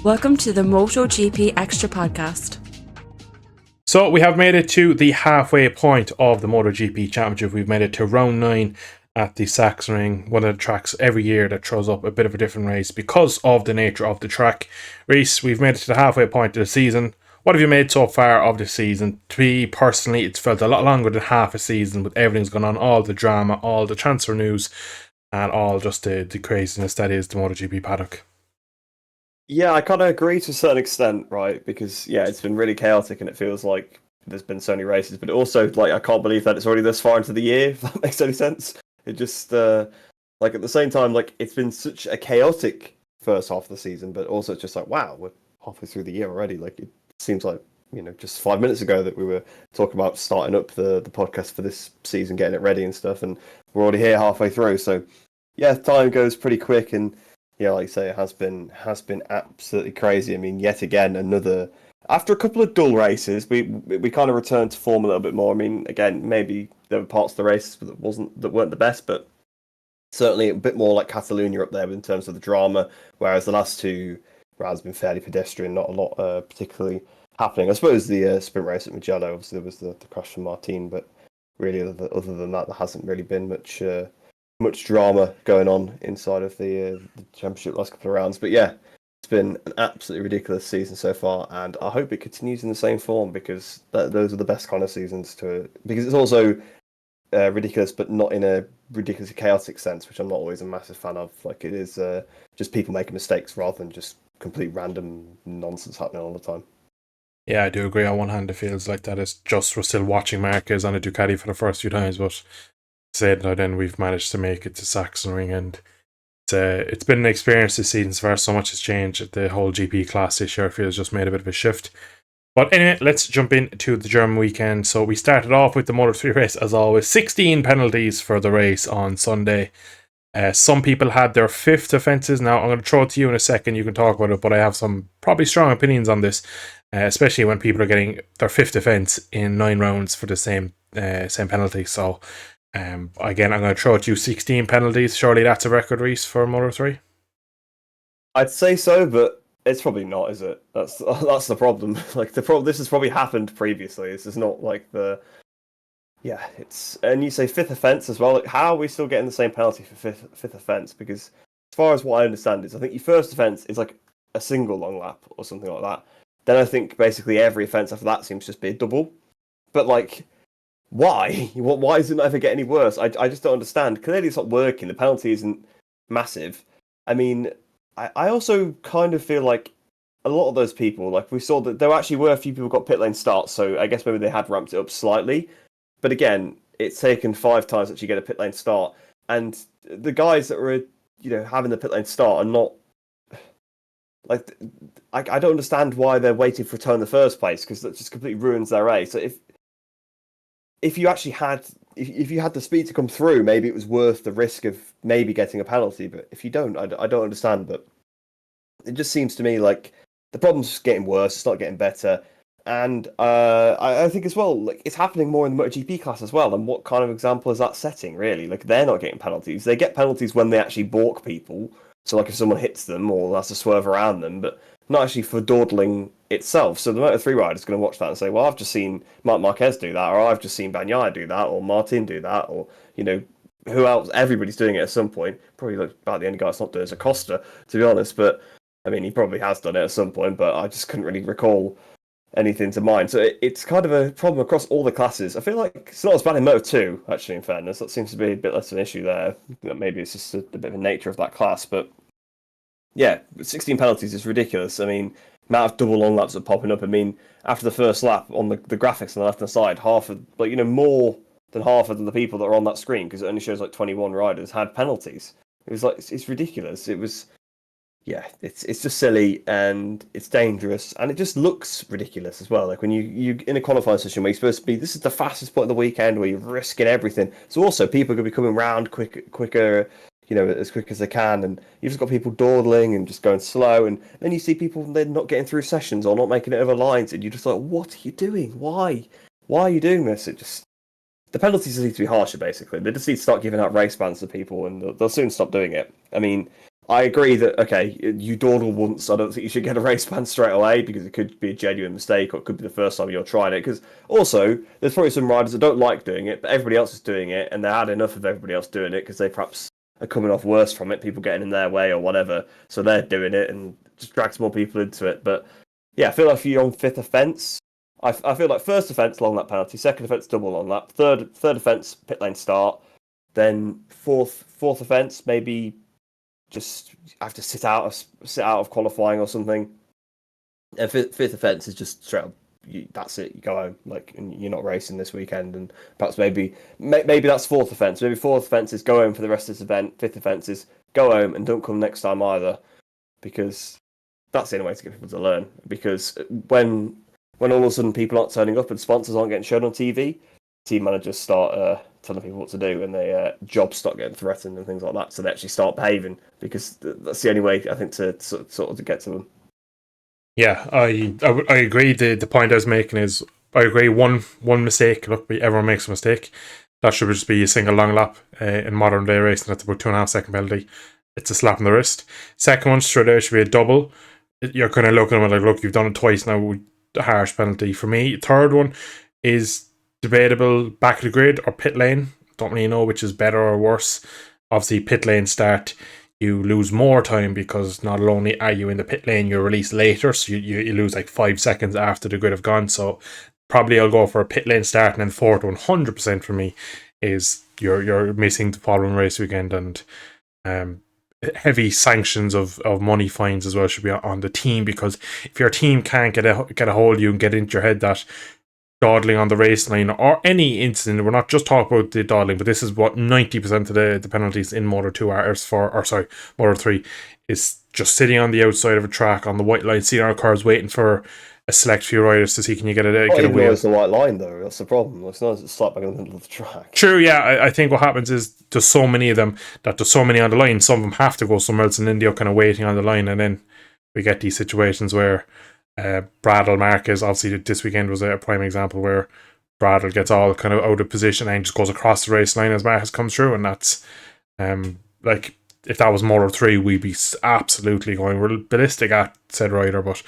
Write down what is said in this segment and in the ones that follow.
Welcome to the Motogp Xtra podcast. So we have made it to the halfway point of the Motogp Championship. We've made it to round 9 at the Sachsenring, one of the tracks every year that throws up a bit of a different race because of the nature of the track. Rhys, we've made it to the halfway point of the season. What have you made so far of the season? To me, personally, it's felt a lot longer than half a season with everything's going on, all the drama, all the transfer news, and all just the craziness that is the MotoGP paddock. Yeah, I kind of agree to a certain extent, right? Because, yeah, it's been really chaotic and it feels like there's been so many races. But also, like, I can't believe that it's already this far into the year, if that makes any sense. It just, like, at the same time, like, it's been such a chaotic first half of the season, but also it's just like, wow, we're halfway through the year already. Like, it seems like, just 5 minutes ago that we were talking about starting up the podcast for this season, getting it ready and stuff, and we're already here halfway through. So, yeah, time goes pretty quick, and yeah, like you say, it has been absolutely crazy. I mean, yet again, after a couple of dull races, we kind of returned to form a little bit more. I mean, again, maybe there were parts of the race that weren't the best, but certainly a bit more like Catalonia up there in terms of the drama. Whereas the last two rounds have been fairly pedestrian, not a lot particularly happening. I suppose the sprint race at Mugello, obviously there was the crash from Martin, but really other than that, there hasn't really been much drama going on inside of the championship last couple of rounds. But yeah, it's been an absolutely ridiculous season so far, and I hope it continues in the same form because those are the best kind of seasons because it's also ridiculous, but not in a ridiculously chaotic sense, which I'm not always a massive fan of. Like, it is just people making mistakes rather than just complete random nonsense happening all the time. Yeah, I do agree. On one hand, it feels like that it's just we're still watching Marquez on a Ducati for the first few times, but said now then we've managed to make it to Sachsenring, and it's been an experience this season so far. So much has changed. The whole GP class this year feels just made a bit of a shift. But anyway, let's jump into the German weekend. So we started off with the Moto3 race as always. 16 penalties for the race on Sunday. Some people had their 5th offences. Now I'm going to throw it to you in a second. You can talk about it, but I have some probably strong opinions on this, especially when people are getting their 5th offence in 9 rounds for the same penalty. So again, I'm going to throw it to you. 16 penalties. Surely that's a record, Rhys, for Moto3? I'd say so, but it's probably not, is it? That's the problem. Like this has probably happened previously. This is not like and you say 5th offence as well. Like, how are we still getting the same penalty for fifth offence? Because as far as what I understand is, I think your first offence is like a single long lap or something like that. Then I think basically every offence after that seems to just be a double. But like, why? Why does it never get any worse? I just don't understand. Clearly it's not working. The penalty isn't massive. I mean, I also kind of feel like a lot of those people, like we saw that there actually were a few people who got pit lane starts, so I guess maybe they had ramped it up slightly. But again, it's taken 5 times to actually get a pit lane start, and the guys that were having the pit lane start are not like I don't understand why they're waiting for a turn in the first place, because that just completely ruins their race. So if you actually had if you had the speed to come through, maybe it was worth the risk of maybe getting a penalty. But if you don't, I don't understand. But it just seems to me like the problem's getting worse. It's not getting better. And I think as well, like it's happening more in the MotoGP class as well. And what kind of example is that setting, really? Like they're not getting penalties. They get penalties when they actually balk people. So like if someone hits them or has to swerve around them, but not actually for dawdling itself. So the Moto3 rider is going to watch that and say, well, I've just seen Marc Marquez do that, or I've just seen Bagnaia do that, or Martin do that, or, who else? Everybody's doing it at some point. Probably like about the only guy that's not doing it is Acosta, to be honest. But I mean, he probably has done it at some point, but I just couldn't really recall anything to mind. So it's kind of a problem across all the classes. I feel like it's not as bad in Moto2, actually, in fairness. That seems to be a bit less of an issue there. Maybe it's just a bit of a nature of that class. But yeah, 16 penalties is ridiculous. I mean, amount of double long laps are popping up. I mean, after the first lap on the graphics on the left-hand side, more than half of the people that are on that screen, because it only shows like 21 riders, had penalties. It was like, it's ridiculous. It was... Yeah, it's just silly and it's dangerous and it just looks ridiculous as well. Like when you in a qualifying session where you're supposed to be, this is the fastest point of the weekend where you're risking everything. So also people are going to be coming round quicker, as quick as they can, and you've just got people dawdling and just going slow, and then you see people then not getting through sessions or not making it over lines, and you're just like, what are you doing? Why are you doing this? The penalties need to be harsher. Basically, they just need to start giving out race bans to people, and they'll soon stop doing it. I mean, I agree that, okay, you dawdle once. I don't think you should get a race ban straight away because it could be a genuine mistake or it could be the first time you're trying it. Because also, there's probably some riders that don't like doing it, but everybody else is doing it and they had enough of everybody else doing it because they perhaps are coming off worse from it, people getting in their way or whatever. So they're doing it and just drags more people into it. But yeah, I feel like if you're on fifth offence, I feel like first offence, long lap penalty, second offence, double long lap, third offence, pit lane start, then fourth offence, maybe just have to sit out of qualifying or something. And fifth offence is just straight up. That's it. You go home, like, and you're not racing this weekend. And perhaps maybe that's fourth offence. Maybe fourth offence is go home for the rest of this event. Fifth offence is go home and don't come next time either, because that's the only way to get people to learn. Because when all of a sudden people aren't turning up and sponsors aren't getting shown on TV, team managers start telling people what to do, and they jobs start getting threatened and things like that. So they actually start behaving, because that's the only way, I think, to sort of to get to them. Yeah, I agree. The point I was making is, I agree. One mistake. Look, everyone makes a mistake. That should just be a single long lap in modern day racing. That's about 2.5 second penalty. It's a slap in the wrist. Second one, straight out, should be a double. You're kind of looking at it like, look, you've done it twice now. A harsh penalty for me. Third one is debatable, back of the grid or pit lane. Don't really know which is better or worse. Obviously, pit lane start, you lose more time because not only are you in the pit lane, you're released later, so you lose like 5 seconds after the grid have gone. So probably I'll go for a pit lane start, and then fourth 100% for me is you're missing the following race weekend, and heavy sanctions of money fines as well should be on the team, because if your team can't get a hold of you and get into your head that dawdling on the race line or any incident, we're not just talking about the dawdling, but this is what 90% of the penalties in Moto 2 are, Moto 3 is just sitting on the outside of a track on the white line, seeing our cars waiting for a select few riders to see can you get a wheel. It's the white line though, that's the problem. It's not slap back in the middle of the track. True, yeah. I think what happens is there's so many of them that there's so many on the line, some of them have to go somewhere else, and then they're kind of waiting on the line, and then we get these situations where Bradle Marquez, obviously this weekend was a prime example where Bradle gets all kind of out of position and just goes across the race line as Marquez comes through, and that's like, if that was Moto 3, we'd be absolutely going ballistic at said rider. But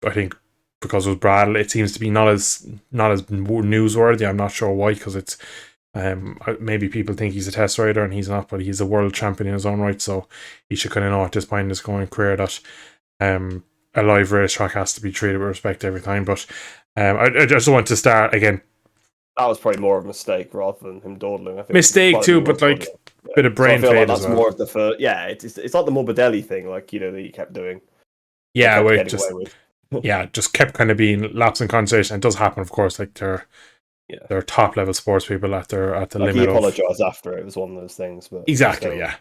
I think because it was Bradle, it seems to be not as newsworthy. I'm not sure why, because it's maybe people think he's a test rider and he's not, but he's a world champion in his own right, so he should kind of know at this point in his going career that a live racetrack has to be treated with respect every time. But I just want to start again. That was probably more of a mistake rather than him dawdling. I think mistake too, but like bit of brain fade as well. More of the first. Yeah, it's like the Morbidelli thing, like, you know, that you kept doing. Yeah, where it just just kept kind of being lapse in conversation. It does happen, of course. Like they're top level sports people at the limit. He apologized after it was one of those things, but exactly, still, yeah.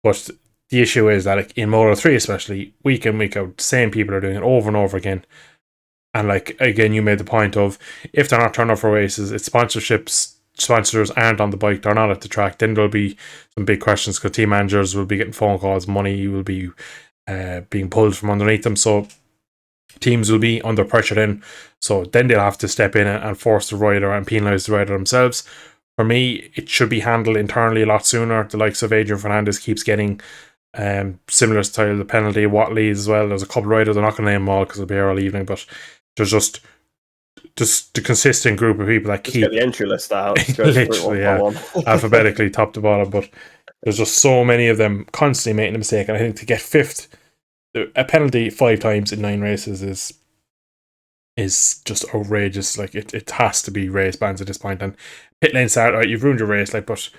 But the issue is that, like, in Moto 3 especially, week in, week out, same people are doing it over and over again. And like, again, you made the point of, if they're not turning up for races, it's sponsors aren't on the bike, they're not at the track, then there'll be some big questions, because team managers will be getting phone calls, money will be being pulled from underneath them, so teams will be under pressure then. So then they'll have to step in and force the rider and penalise the rider themselves. For me, it should be handled internally a lot sooner. The likes of Adrian Fernandez keeps getting similar style the penalty, Watley as well. There's a couple of riders, I'm not going to name them all because they'll be here all evening, but there's just the consistent group of people that keep get the entry list out literally, alphabetically top to bottom. But there's just so many of them constantly making a mistake, and I think to get fifth, a penalty 5 times in 9 races is just outrageous. Like, it has to be race bans at this point. And pit lane start, right, you've ruined your race, like, but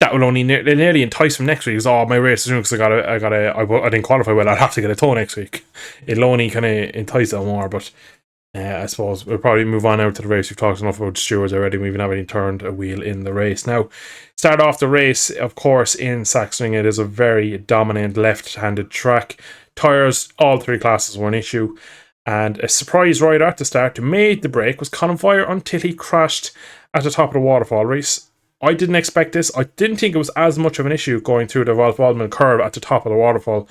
that will only nearly entice them next week. Because my race is ruined because I didn't qualify well. I'll have to get a tow next week. It'll only kind of entice them more. But I suppose we'll probably move on out to the race. We've talked enough about stewards already. We even haven't turned a wheel in the race. Now, start off the race, of course, in Sachsenring. It is a very dominant left-handed track. Tyres, all 3 classes were an issue. And a surprise rider at the start who made the break was Colin Fire until he crashed at the top of the waterfall. Rhys, I didn't expect this. I didn't think it was as much of an issue going through the Wolf Waldman curve at the top of the waterfall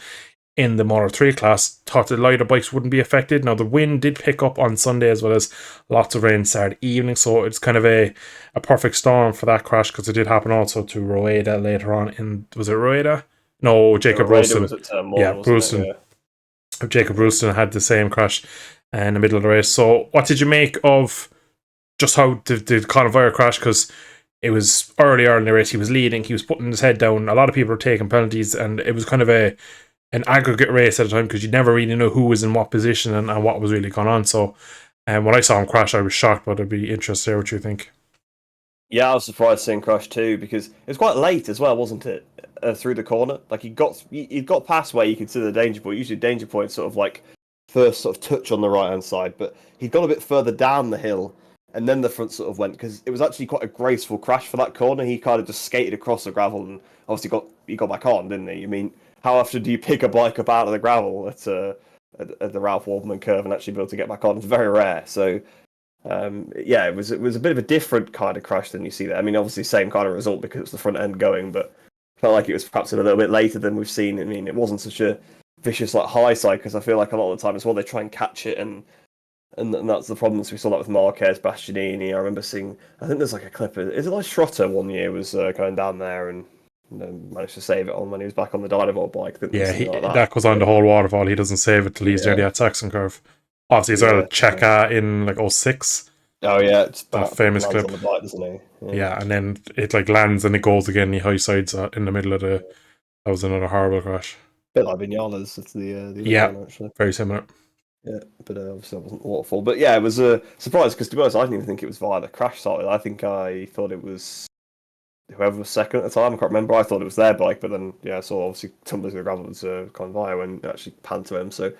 in the Moto 3 class. Thought the lighter bikes wouldn't be affected. Now, the wind did pick up on Sunday as well as lots of rain Saturday evening, so it's kind of a perfect storm for that crash, because it did happen also to Rueda later on in, was it Rueda? No, Jacob Raider Wilson. was at turn 1, Yeah, wasn't Wilson. it? Jacob Wilson had the same crash in the middle of the race. So, what did you make of just how the Convoy crash? Because it was earlier in the race, he was leading, he was putting his head down. A lot of people were taking penalties, and it was kind of an aggregate race at the time because you never really know who was in what position and what was really going on. So, when I saw him crash, I was shocked, but I'd be interested to hear what you think. Yeah, I was surprised seeing crash too because it was quite late as well, wasn't it? Through the corner, like he got past where you consider the danger point. Usually, danger point sort of like first sort of touch on the right hand side, but he'd gone a bit further down the hill, and then the front sort of went because it was actually quite a graceful crash for that corner. He kind of just skated across the gravel and obviously got back on, didn't he? I mean, how often do you pick a bike up out of the gravel at the Ralph Waldman curve and actually be able to get back on? It's very rare. So yeah, it was a bit of a different kind of crash than you see there. I mean, obviously same kind of result because it's the front end going, but felt like it was perhaps a little bit later than we've seen. I mean, it wasn't such a vicious like high side because I feel like a lot of the time as well they try and catch it and that's the problem. We saw that with Marquez, Bastianini. I remember seeing. I think there's like a clip. Is it like Schrotter one year was going down there and managed to save it on when he was back on the Dynamo bike. Yeah, like that goes on the whole waterfall. He doesn't save it till he's nearly at Saxon Curve. Obviously, as well, Cheka in like 06. Oh yeah, it's that famous clip on the bike, doesn't he? Yeah, and then it like lands and it goes again. He high sides in the middle of the. That was another horrible crash. Bit like Vignales. It's the one, actually. Very similar. Yeah, but obviously that wasn't waterfall. But yeah, it was a surprise because to be honest, I didn't even think it was via the crash side. I think I thought it was whoever was second at the time. I can't remember. I thought it was their bike, but then yeah, I saw obviously tumbling through the gravel was Convair when it actually panned to him. So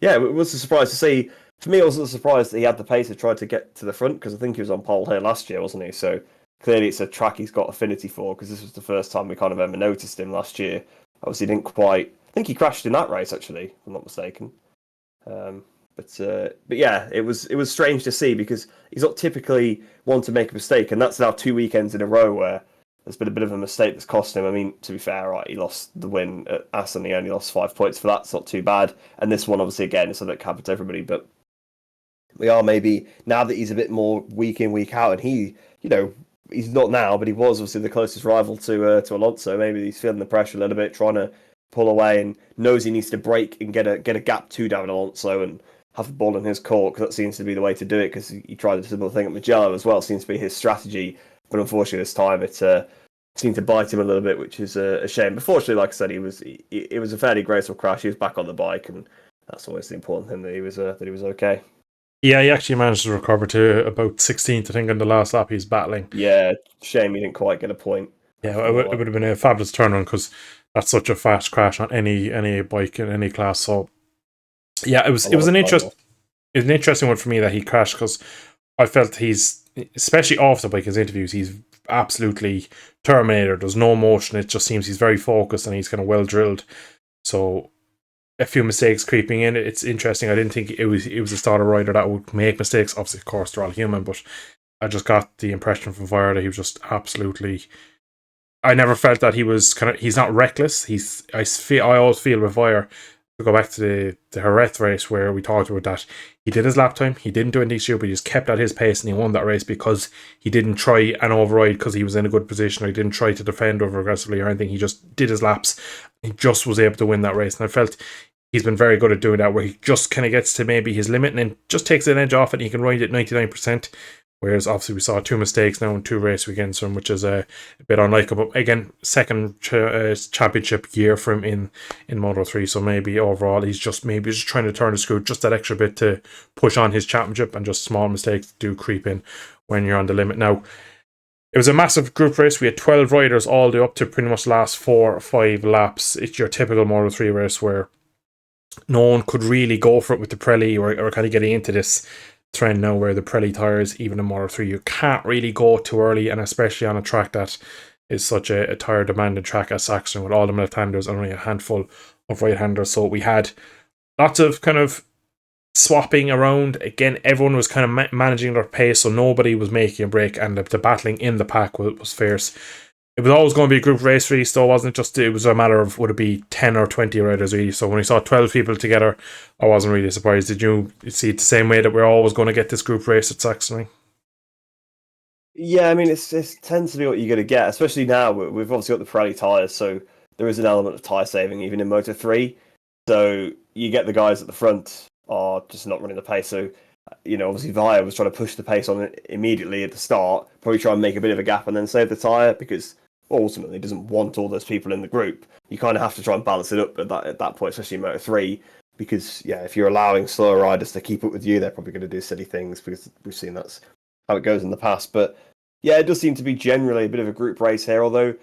yeah, it was a surprise to see. For me, it wasn't a surprise that he had the pace to try to get to the front because I think he was on pole here last year, wasn't he? So clearly it's a track he's got affinity for because this was the first time we kind of ever noticed him last year. Obviously, didn't quite. I think he crashed in that race actually, if I'm not mistaken. But yeah, it was strange to see because he's not typically one to make a mistake, and that's now 2 weekends in a row where there's been a bit of a mistake that's cost him. I mean, to be fair, right, he lost the win at Assen, he only lost 5 points for that. It's not too bad, and this one obviously again is a bit happened to everybody, but we are maybe now that he's a bit more week in week out, and he, he's not now, but he was obviously the closest rival to Alonso. Maybe he's feeling the pressure a little bit, trying to pull away, and knows he needs to break and get a gap 2 down Alonso and have the ball in his court because that seems to be the way to do it. Because he tried a similar thing at Mugello as well. Seems to be his strategy, but unfortunately this time it seemed to bite him a little bit, which is a shame. But fortunately, like I said, it was a fairly graceful crash. He was back on the bike, and that's always the important thing that he was okay. Yeah, he actually managed to recover to about 16th, I think, on the last lap he's battling. Yeah, shame he didn't quite get a point. Yeah, it would have been a fabulous turn on because that's such a fast crash on any bike in any class. So yeah, it was an interesting one for me that he crashed because I felt he's, especially off the bike, his interviews, he's absolutely Terminator. There's no motion. It just seems he's very focused and he's kind of well drilled. So a few mistakes creeping in. It's interesting. I didn't think it was a starter rider that would make mistakes. Obviously, of course, they're all human, but I just got the impression from Vire that he was just absolutely. I never felt that he was he's not reckless. I always feel with Vire, to go back to the Jerez race where we talked about that, he did his lap time, he didn't do anything stupid, he just kept at his pace and he won that race because he didn't try and override because he was in a good position, or he didn't try to defend over aggressively or anything. He just did his laps. He just was able to win that race, and I felt he's been very good at doing that, where he just kind of gets to maybe his limit and then just takes an edge off it and he can ride it 99%. Whereas obviously we saw 2 mistakes now in 2 race weekends from him, which is a bit unlikely. But again, second championship year for him in Moto 3. So maybe overall he's just trying to turn the screw just that extra bit to push on his championship, and just small mistakes do creep in when you're on the limit. Now, it was a massive group race. We had 12 riders all the way up to pretty much the last 4 or 5 laps. It's your typical Moto 3 race where no one could really go for it with the Pirelli or kind of getting into this trend now where the Pirelli tires, even in Moto 3, you can't really go too early, and especially on a track that is such a tire demanding track as Saxon with all them left-handers and only a handful of right-handers. So we had lots of kind of swapping around. Again, everyone was kind of managing their pace, so nobody was making a break, and the battling in the pack was fierce. It was always going to be a group race, really, so it was a matter of would it be 10 or 20 riders, really. So when we saw 12 people together, I wasn't really surprised. Did you see it the same way that we're always going to get this group race at Saxony? Yeah, I mean, it tends to be what you're going to get, especially now. We've obviously got the Pirelli tyres, so there is an element of tyre saving even in Moto 3. So you get the guys at the front are just not running the pace. So, obviously Via was trying to push the pace on it immediately at the start, probably try and make a bit of a gap and then save the tyre because ultimately he doesn't want all those people in the group. You kind of have to try and balance it up at that point, especially in Moto 3. Because, if you're allowing slower riders to keep up with you, they're probably going to do silly things because we've seen that's how it goes in the past. But, it does seem to be generally a bit of a group race here, although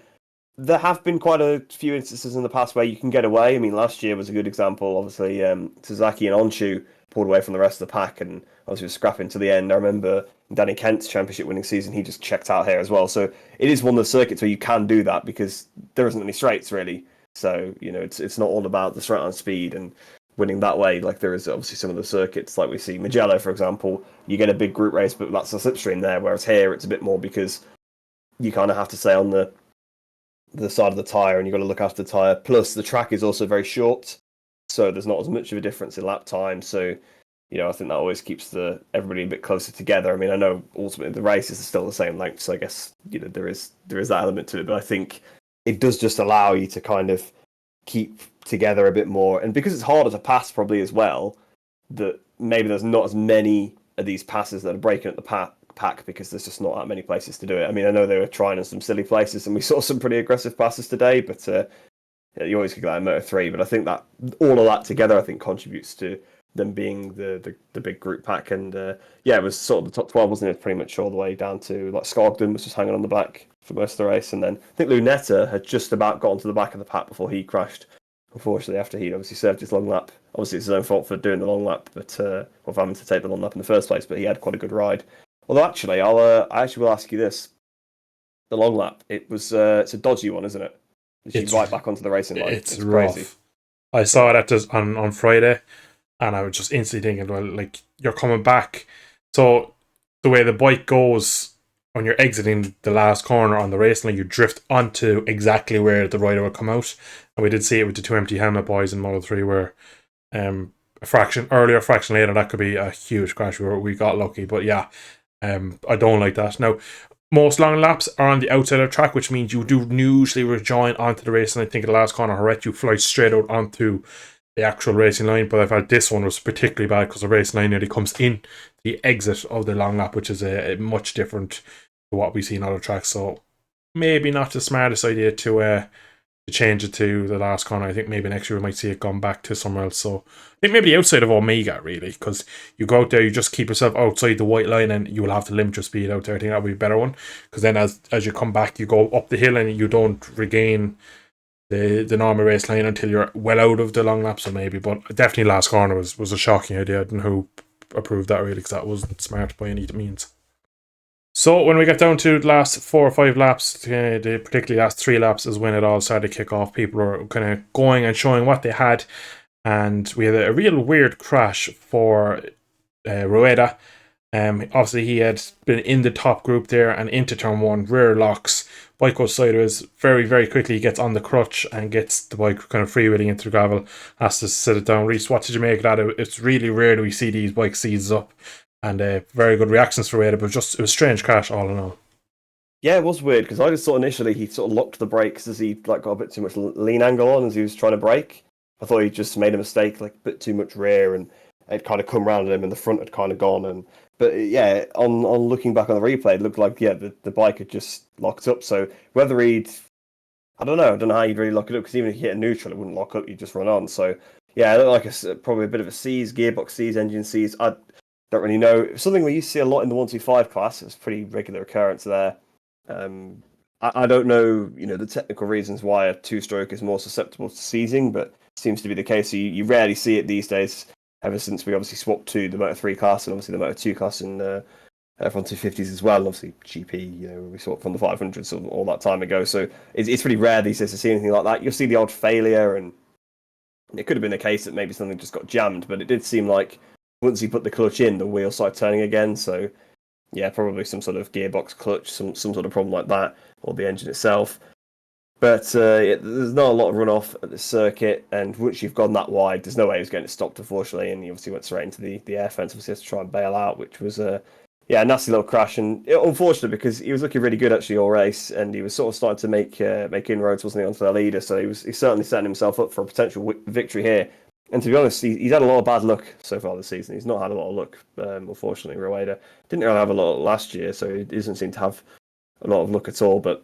there have been quite a few instances in the past where you can get away. I mean, last year was a good example. Obviously, Sasaki and Onshu pulled away from the rest of the pack and obviously was scrapping to the end. I remember Danny Kent's championship winning season, he just checked out here as well. So it is one of the circuits where you can do that because there isn't any straights, really. So, it's not all about the straight line speed and winning that way, like there is obviously some of the circuits, like we see Mugello, for example, you get a big group race, but that's a slipstream there, whereas here it's a bit more because you kind of have to stay on the side of the tyre and you've got to look after the tyre. Plus, the track is also very short, so there's not as much of a difference in lap time. So, I think that always keeps everybody a bit closer together. I mean, I know ultimately the races are still the same length, so I guess there is that element to it, but I think it does just allow you to kind of keep together a bit more, and because it's harder to pass probably as well, that maybe there's not as many of these passes that are breaking at the pack because there's just not that many places to do it. I mean, I know they were trying in some silly places and we saw some pretty aggressive passes today, but you always could get that in Moto 3, but I think that all of that together I think contributes to them being the big group pack. And it was sort of the top 12, wasn't it, pretty much all the way down to like Skogden was just hanging on the back for most of the race, and then I think Lunetta had just about got onto the back of the pack before he crashed, unfortunately, after he'd obviously served his long lap. Obviously it's his own fault for doing the long lap, but or for having to take the long lap in the first place, but he had quite a good ride. Although actually I actually will ask you this, the long lap, it's a dodgy one, isn't it? It's right back onto the racing line. It's rough. Crazy. I saw it on Friday and I was just instantly thinking, well, like, you're coming back, so the way the bike goes when you're exiting the last corner on the racing line, you drift onto exactly where the rider will come out. And we did see it with the two empty helmet boys in Moto 3 where a fraction earlier, fraction later, that could be a huge crash. We got lucky, but I don't like that. Now, most long laps are on the outside of the track, which means you do usually rejoin onto the racing line. I think the last corner, Horet, you fly straight out onto the actual racing line, but I felt this one was particularly bad because the racing line nearly comes in the exit of the long lap, which is a much different to what we see in other tracks. So maybe not the smartest idea to change it to the last corner. I think maybe next year we might see it gone back to somewhere else. So I think maybe the outside of Omega, really, because you go out there, you just keep yourself outside the white line and you will have to limit your speed out there. I think that would be a better one, because then as you come back, you go up the hill and you don't regain the normal race line until you're well out of the long lap. So maybe, but definitely last corner was a shocking idea. I don't know who approved that, really, because that wasn't smart by any means. So when we get down to the last 4 or 5 laps, the particularly last 3 laps is when it all started to kick off. People were kind of going and showing what they had, and we had a real weird crash for Rueda. Obviously he had been in the top group there and into turn 1, rear locks, bike goes sideways, very, very quickly he gets on the crutch and gets the bike kind of freewheeling into the gravel, has to sit it down. Rhys, what did you make of that? It's really rare that we see these bikes seize up, and very good reactions for Rueda, but it was a strange crash all in all. Yeah, it was weird because I just thought initially he sort of locked the brakes as he got a bit too much lean angle on as he was trying to brake. I thought he just made a mistake, like a bit too much rear, and it kind of come round him and the front had kind of gone. But on looking back on the replay, it looked like the bike had just locked up. So whether I don't know how you'd really lock it up, because even if you hit a neutral, it wouldn't lock up. You'd just run on. So yeah, it looked like probably a bit of a seize, gearbox seize, engine seize. I don't really know. Something we used to see a lot in the 125 class. It was a pretty regular occurrence there. I don't know, the technical reasons why a 2-stroke is more susceptible to seizing, but it seems to be the case. So you rarely see it these days, ever since we obviously swapped to the Moto 3 class and obviously the Moto 2 class and from 250s as well, and obviously GP, we swapped from the 500s all that time ago. So it's pretty rare these days to see anything like that. You'll see the odd failure, and it could have been a case that maybe something just got jammed, but it did seem like once you put the clutch in, the wheel started turning again. So yeah, probably some sort of gearbox clutch, some sort of problem like that, or the engine itself. But there's not a lot of runoff at the circuit, and once you've gone that wide, there's no way he was getting it stopped, unfortunately, and he obviously went straight into the air fence. Obviously, has to try and bail out, which was yeah, nasty little crash, and unfortunate because he was looking really good actually all race, and he was sort of starting to make inroads, wasn't he, onto the leader? So he's certainly setting himself up for a potential victory here. And to be honest, he's had a lot of bad luck so far this season. He's not had a lot of luck, unfortunately. Rueda didn't really have a lot last year, so he doesn't seem to have a lot of luck at all. But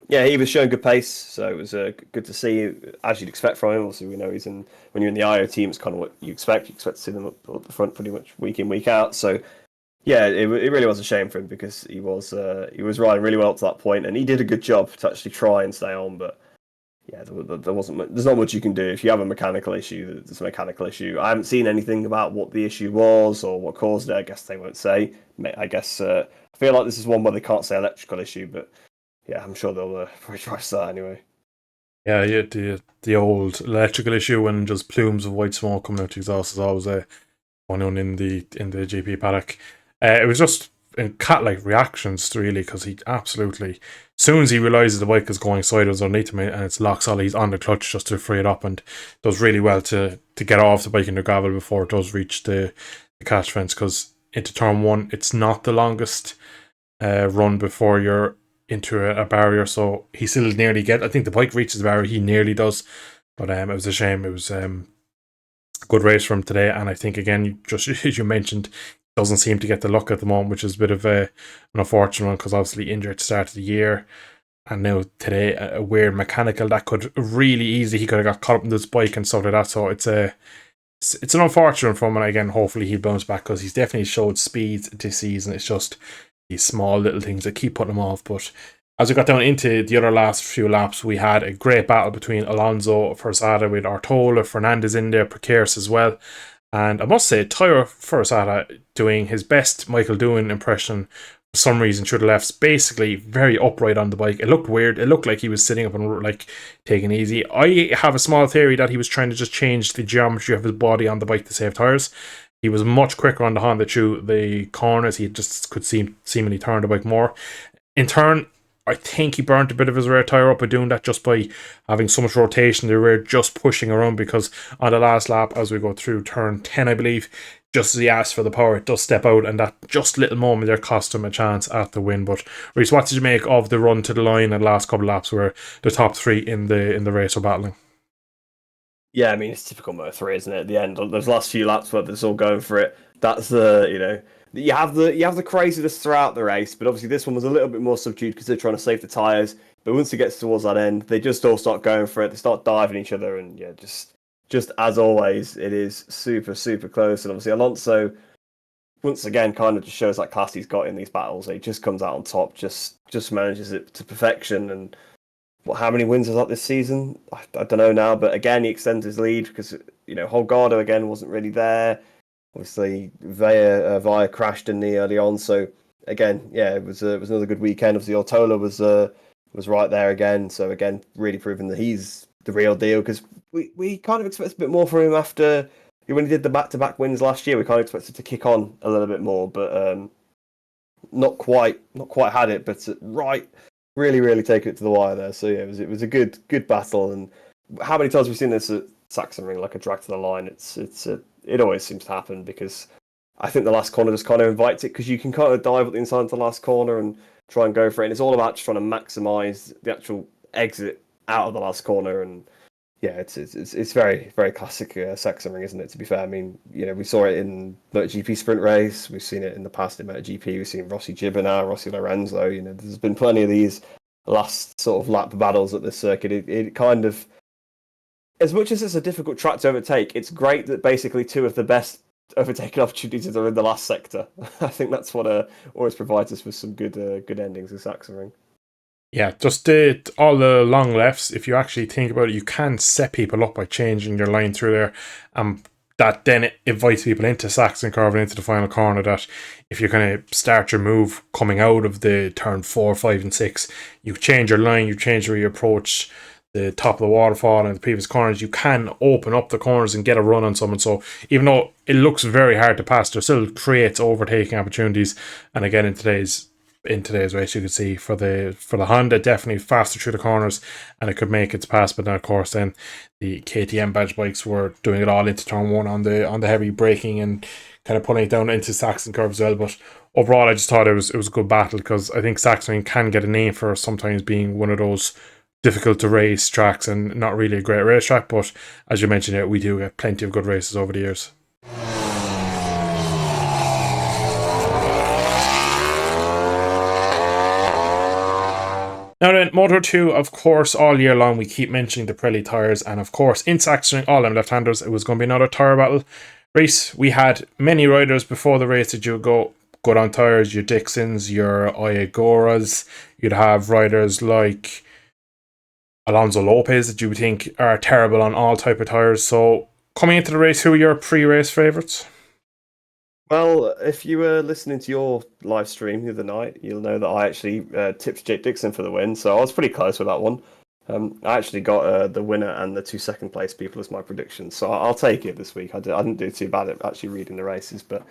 yeah, he was showing good pace, so it was good to see, as you'd expect from him. Obviously, we know when you're in the IO team, it's kind of what you expect. You expect to see them up the front pretty much week in, week out. So yeah, it really was a shame for him because he was riding really well up to that point, and he did a good job to actually try and stay on. But yeah, there's not much you can do if you have a mechanical issue. There's a mechanical issue. I haven't seen anything about what the issue was or what caused it. I guess they won't say. I guess I feel like this is one where they can't say electrical issue, but yeah, I'm sure they'll probably try that anyway. Yeah, the old electrical issue when just plumes of white smoke coming out the exhaust is always one on in the GP paddock. It was just cat-like reactions really, because he absolutely, as soon as he realises the bike is going sideways underneath him and it's lock solid, he's on the clutch just to free it up, and does really well to get off the bike in the gravel before it does reach the catch fence, because into turn one it's not the longest run before you're into a barrier, so he still nearly I think the bike reaches the barrier, he nearly does, but it was a shame. It was a good race for him today, and I think again, just as you mentioned, doesn't seem to get the luck at the moment, which is a bit of an unfortunate one, because obviously injured at the start of the year, and now today a weird mechanical that could really easily, he could have got caught up in this bike and stuff like that, so it's an unfortunate one for him, and again, hopefully he'll bounce back, because he's definitely showed speed this season. It's just these small little things that keep putting him off. But as we got down into the other last few laps, we had a great battle between Alonso, Forzada, with Artola, Fernandez in there, Precaris as well. And I must say, Tyro Forzada doing his best Michael Doohan impression for some reason through the lefts, basically very upright on the bike. It looked weird. It looked like he was sitting up and like taking it easy. I have a small theory that he was trying to just change the geometry of his body on the bike to save tires. He was much quicker on the Honda through the corners. He just could seemingly turn the bike more. In turn, I think he burnt a bit of his rear tyre up by doing that, just by having so much rotation in the rear, just pushing around, because on the last lap, as we go through turn 10, I believe, just as he asked for the power, it does step out, and that just little moment there cost him a chance at the win. But Rhys, what did you make of the run to the line and the last couple of laps where the top three in the race were battling? Yeah, I mean, it's typical Moto3, isn't it? At the end, those last few laps where it's all going for it. That's you have the craziness throughout the race, but obviously this one was a little bit more subdued because they're trying to save the tyres. But once it gets towards that end, they just all start going for it. They start diving each other, and yeah, just as always, it is super, super close. And obviously Alonso, once again, kind of just shows that class he's got in these battles. He just comes out on top, just manages it to perfection. And how many wins is that this season? I don't know now, but again, he extends his lead because Holgado again wasn't really there. Obviously, Via crashed in the early on, so again, yeah, it was another good weekend. Obviously, Ortola was right there again, so again, really proving that he's the real deal, because we kind of expect a bit more from him after when he did the back-to-back wins last year. We kind of expected to kick on a little bit more, but not quite had it, but really taking it to the wire there. So yeah, it was a good battle. And how many times have we seen this at Sachsenring, like a drag to the line? It always seems to happen, because I think the last corner just kind of invites it, because you can kind of dive at the inside of the last corner and try and go for it. And it's all about just trying to maximise the actual exit out of the last corner. And yeah, it's very, very classic Sachsenring, isn't it? To be fair, I mean, we saw it in MotoGP sprint race. We've seen it in the past in MotoGP. We've seen Rossi Gibana, Rossi Lorenzo. There's been plenty of these last sort of lap battles at this circuit. It kind of, as much as it's a difficult track to overtake, it's great that basically two of the best overtaking opportunities are in the last sector. I think that's what always provides us with some good endings in Sachsenring. Yeah, just all the long lefts. If you actually think about it, you can set people up by changing your line through there. That then it invites people into Saxon curve and into the final corner, that if you're going to start your move coming out of the turn 4, 5 and 6, you change your line, you change where you approach the top of the waterfall and the previous corners, you can open up the corners and get a run on someone. So even though it looks very hard to pass, there still creates overtaking opportunities. And again, in today's race, you could see for the Honda, definitely faster through the corners, and it could make its pass. But then of course then the KTM badge bikes were doing it all into turn 1 on the heavy braking and kind of putting it down into Saxon curve as well. But overall, I just thought it was a good battle, because I think Saxon can get a name for sometimes being one of those difficult to race tracks and not really a great racetrack. But as you mentioned, we do get plenty of good races over the years. Now then, Moto 2, of course, all year long we keep mentioning the Pirelli tyres, and of course in Saxon, all them left-handers, it was going to be another tyre battle. Rhys, we had many riders before the race that you go good on tyres, your Dixons, your Iagoras, you'd have riders like Alonso Lopez that you would think are terrible on all type of tyres. So coming into the race, who are your pre-race favourites? Well, if you were listening to your live stream the other night, you'll know that I actually tipped Jake Dixon for the win, so I was pretty close with that one. I actually got the winner and the 2 second place people as my predictions, so I'll take it this week. I didn't do too bad at actually reading the races, but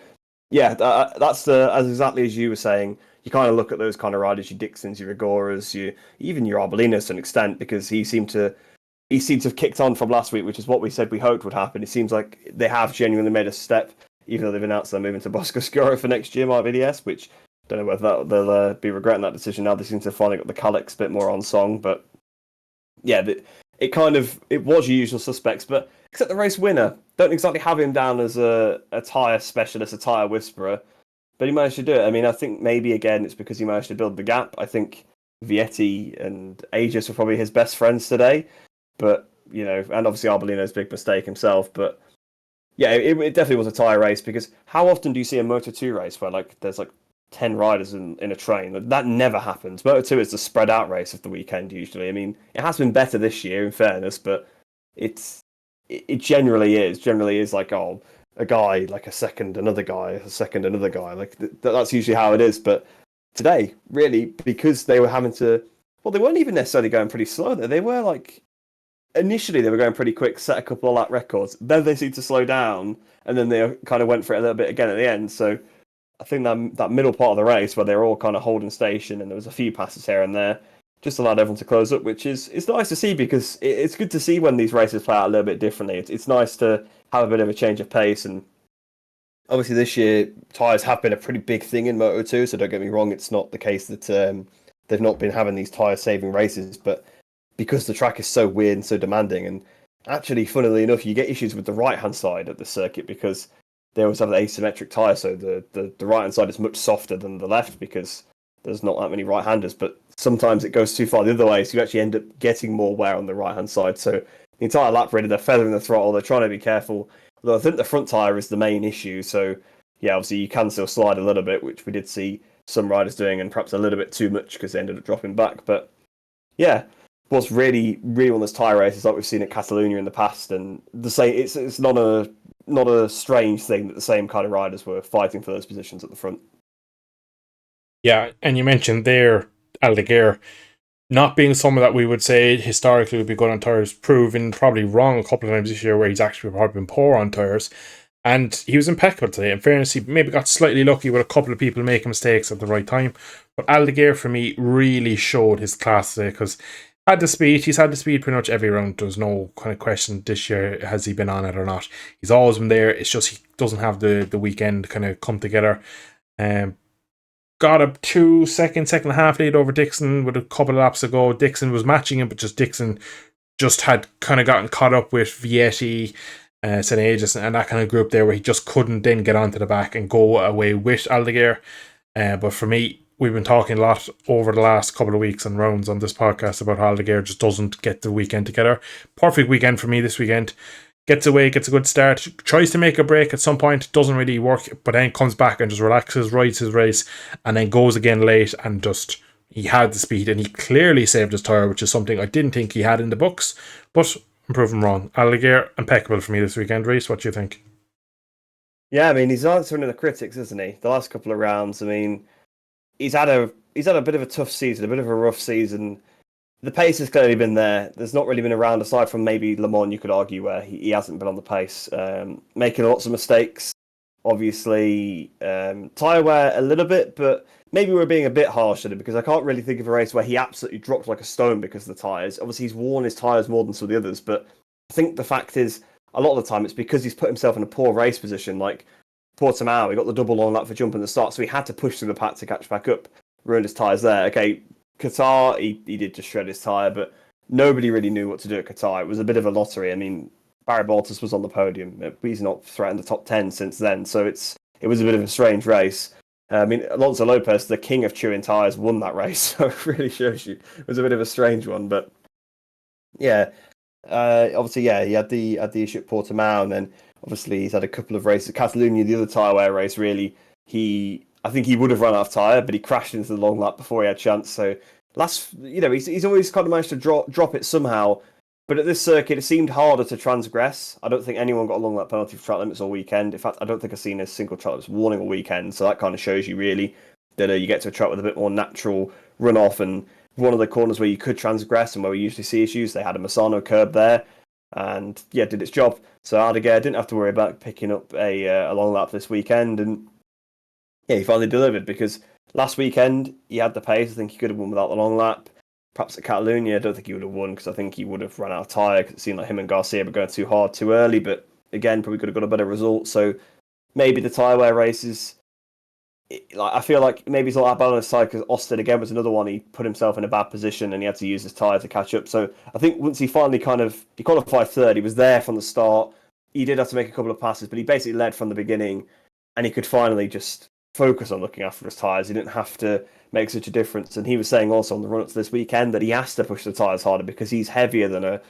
yeah, that's as exactly as you were saying. You kind of look at those kind of riders, your Dixons, your Agoras, even your Arbolinos to an extent, because he seemed to have kicked on from last week, which is what we said we hoped would happen. It seems like they have genuinely made a step, even though they've announced they're moving to Bosco Scuro for next year, might be the S, which I don't know whether they'll be regretting that decision now. They seem to have finally got the Calyx bit more on song, but yeah, it was your usual suspects, but except the race winner. Don't exactly have him down as a tyre specialist, a tyre whisperer, but he managed to do it. I mean, I think maybe again it's because he managed to build the gap. I think Vietti and Aegis were probably his best friends today, but and obviously Arbolino's big mistake himself, but yeah, it definitely was a tyre race, because how often do you see a Moto2 race where there's 10 riders in a train? That never happens. Moto2 is the spread out race of the weekend usually. I mean, it has been better this year in fairness, but it generally is like, oh, a guy, like a second, another guy, a second, another guy. That's usually how it is. But today, really, because they were having to, well, they weren't even necessarily going pretty slow. They were initially they were going pretty quick, set a couple of lap records. Then they seemed to slow down, and then they kind of went for it a little bit again at the end. So I think that middle part of the race where they were all kind of holding station and there was a few passes here and there, just allowed everyone to close up, which is nice to see, because it's good to see when these races play out a little bit differently. It's nice to have a bit of a change of pace, and obviously this year tyres have been a pretty big thing in Moto2, so don't get me wrong, it's not the case that they've not been having these tyre saving races, but because the track is so weird and so demanding, and actually, funnily enough, you get issues with the right-hand side of the circuit because they always have the asymmetric tyre, so the right-hand side is much softer than the left because there's not that many right-handers, but sometimes it goes too far the other way, so you actually end up getting more wear on the right-hand side. So the entire lap really, they're feathering the throttle, they're trying to be careful, although I think the front tyre is the main issue, so yeah, obviously you can still slide a little bit, which we did see some riders doing, and perhaps a little bit too much because they ended up dropping back, but yeah, what's really one of those tyre races like we've seen at Catalonia in the past, and the same. It's not a strange thing that the same kind of riders were fighting for those positions at the front. Yeah, and you mentioned there Aldeguer not being someone that we would say historically would be good on tyres, proven probably wrong a couple of times this year where he's actually probably been poor on tyres. And he was impeccable today. In fairness, he maybe got slightly lucky with a couple of people making mistakes at the right time. But Aldeguer, for me, really showed his class today, because he's had the speed pretty much every round. There's no kind of question this year has he been on it or not. He's always been there. It's just he doesn't have the weekend kind of come together. Got a 2 second and a half lead over Dixon with a couple of laps ago. Dixon was matching him, but Dixon just had kind of gotten caught up with Vietti, St. Aegis, and that kind of group there where he just couldn't then get onto the back and go away with Aldeguer. But for me, we've been talking a lot over the last couple of weeks and rounds on this podcast about how Aldeguer just doesn't get the weekend together. Perfect weekend for me this weekend. Gets away, gets a good start, tries to make a break at some point, doesn't really work, but then comes back and just relaxes, rides his race, and then goes again late, and just, he had the speed, and he clearly saved his tyre, which is something I didn't think he had in the books, but I'm proven wrong. Aldeguer, impeccable for me this weekend. Rhys, what do you think? Yeah, I mean, he's answering the critics, isn't he? The last couple of rounds, I mean, he's had a bit of a tough season, a bit of a rough season. The pace has clearly been there. There's not really been a round, aside from maybe Le Mans, you could argue, where he hasn't been on the pace. Making lots of mistakes. Obviously, tyre wear a little bit, but maybe we're being a bit harsh at it, because I can't really think of a race where he absolutely dropped like a stone because of the tyres. Obviously, he's worn his tyres more than some of the others, but I think the fact is, a lot of the time, it's because he's put himself in a poor race position. Like, Portimao, he got the double long lap for jumping the start, so he had to push through the pack to catch back up. Ruined his tyres there. Okay, Qatar, he did just shred his tyre, but nobody really knew what to do at Qatar. It was a bit of a lottery. I mean, Barry Bottas was on the podium. He's not threatened the top 10 since then, so it was a bit of a strange race. I mean, Alonso Lopez, the king of chewing tyres, won that race, so it really shows you it was a bit of a strange one. But yeah, obviously, yeah, he had the issue at Portimao, and then obviously he's had a couple of races. Catalonia, the other tyre wear race, really, I think he would have run out of tyre, but he crashed into the long lap before he had a chance. So he's always kind of managed to drop it somehow. But at this circuit, it seemed harder to transgress. I don't think anyone got a long lap penalty for track limits all weekend. In fact, I don't think I've seen a single track limits warning all weekend. So that kind of shows you really that you get to a track with a bit more natural runoff. And one of the corners where you could transgress and where we usually see issues, they had a Misano curb there, and yeah, did its job. So Aldeguer didn't have to worry about picking up a long lap this weekend, and yeah, he finally delivered because last weekend he had the pace. I think he could have won without the long lap. Perhaps at Catalonia, I don't think he would have won because I think he would have run out of tyre because it seemed like him and Garcia were going too hard too early. But again, probably could have got a better result. So maybe the tyre wear races, I feel like maybe he's not that bad on his side because Austin again was another one. He put himself in a bad position and he had to use his tyre to catch up. So I think once he finally he qualified third, he was there from the start. He did have to make a couple of passes, but he basically led from the beginning, and he could finally just focus on looking after his tyres. He didn't have to make such a difference. And he was saying also on the run-up to this weekend that he has to push the tyres harder because he's heavier than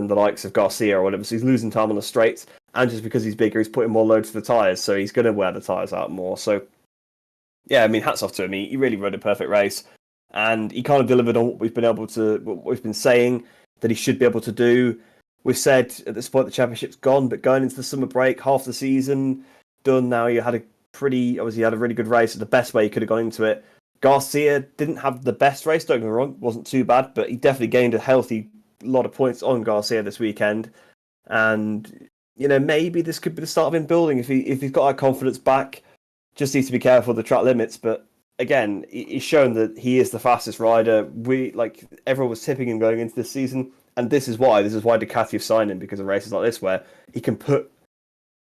the likes of Garcia or whatever. So he's losing time on the straights, and just because he's bigger, he's putting more load to the tyres. So he's going to wear the tyres out more. So yeah, I mean, hats off to him. He really rode a perfect race, and he kind of delivered on what we've been saying that he should be able to do. We've said at this point the championship's gone, but going into the summer break, half the season done now. You had a really good race. The best way he could have gone into it. Garcia didn't have the best race, don't get me wrong, wasn't too bad, but he definitely gained a healthy lot of points on Garcia this weekend. And, maybe this could be the start of him building if he's got that confidence back. Just needs to be careful of the track limits, but again, he's shown that he is the fastest rider. Everyone was tipping him going into this season, and this is why Ducati have signed him, because of races like this where he can put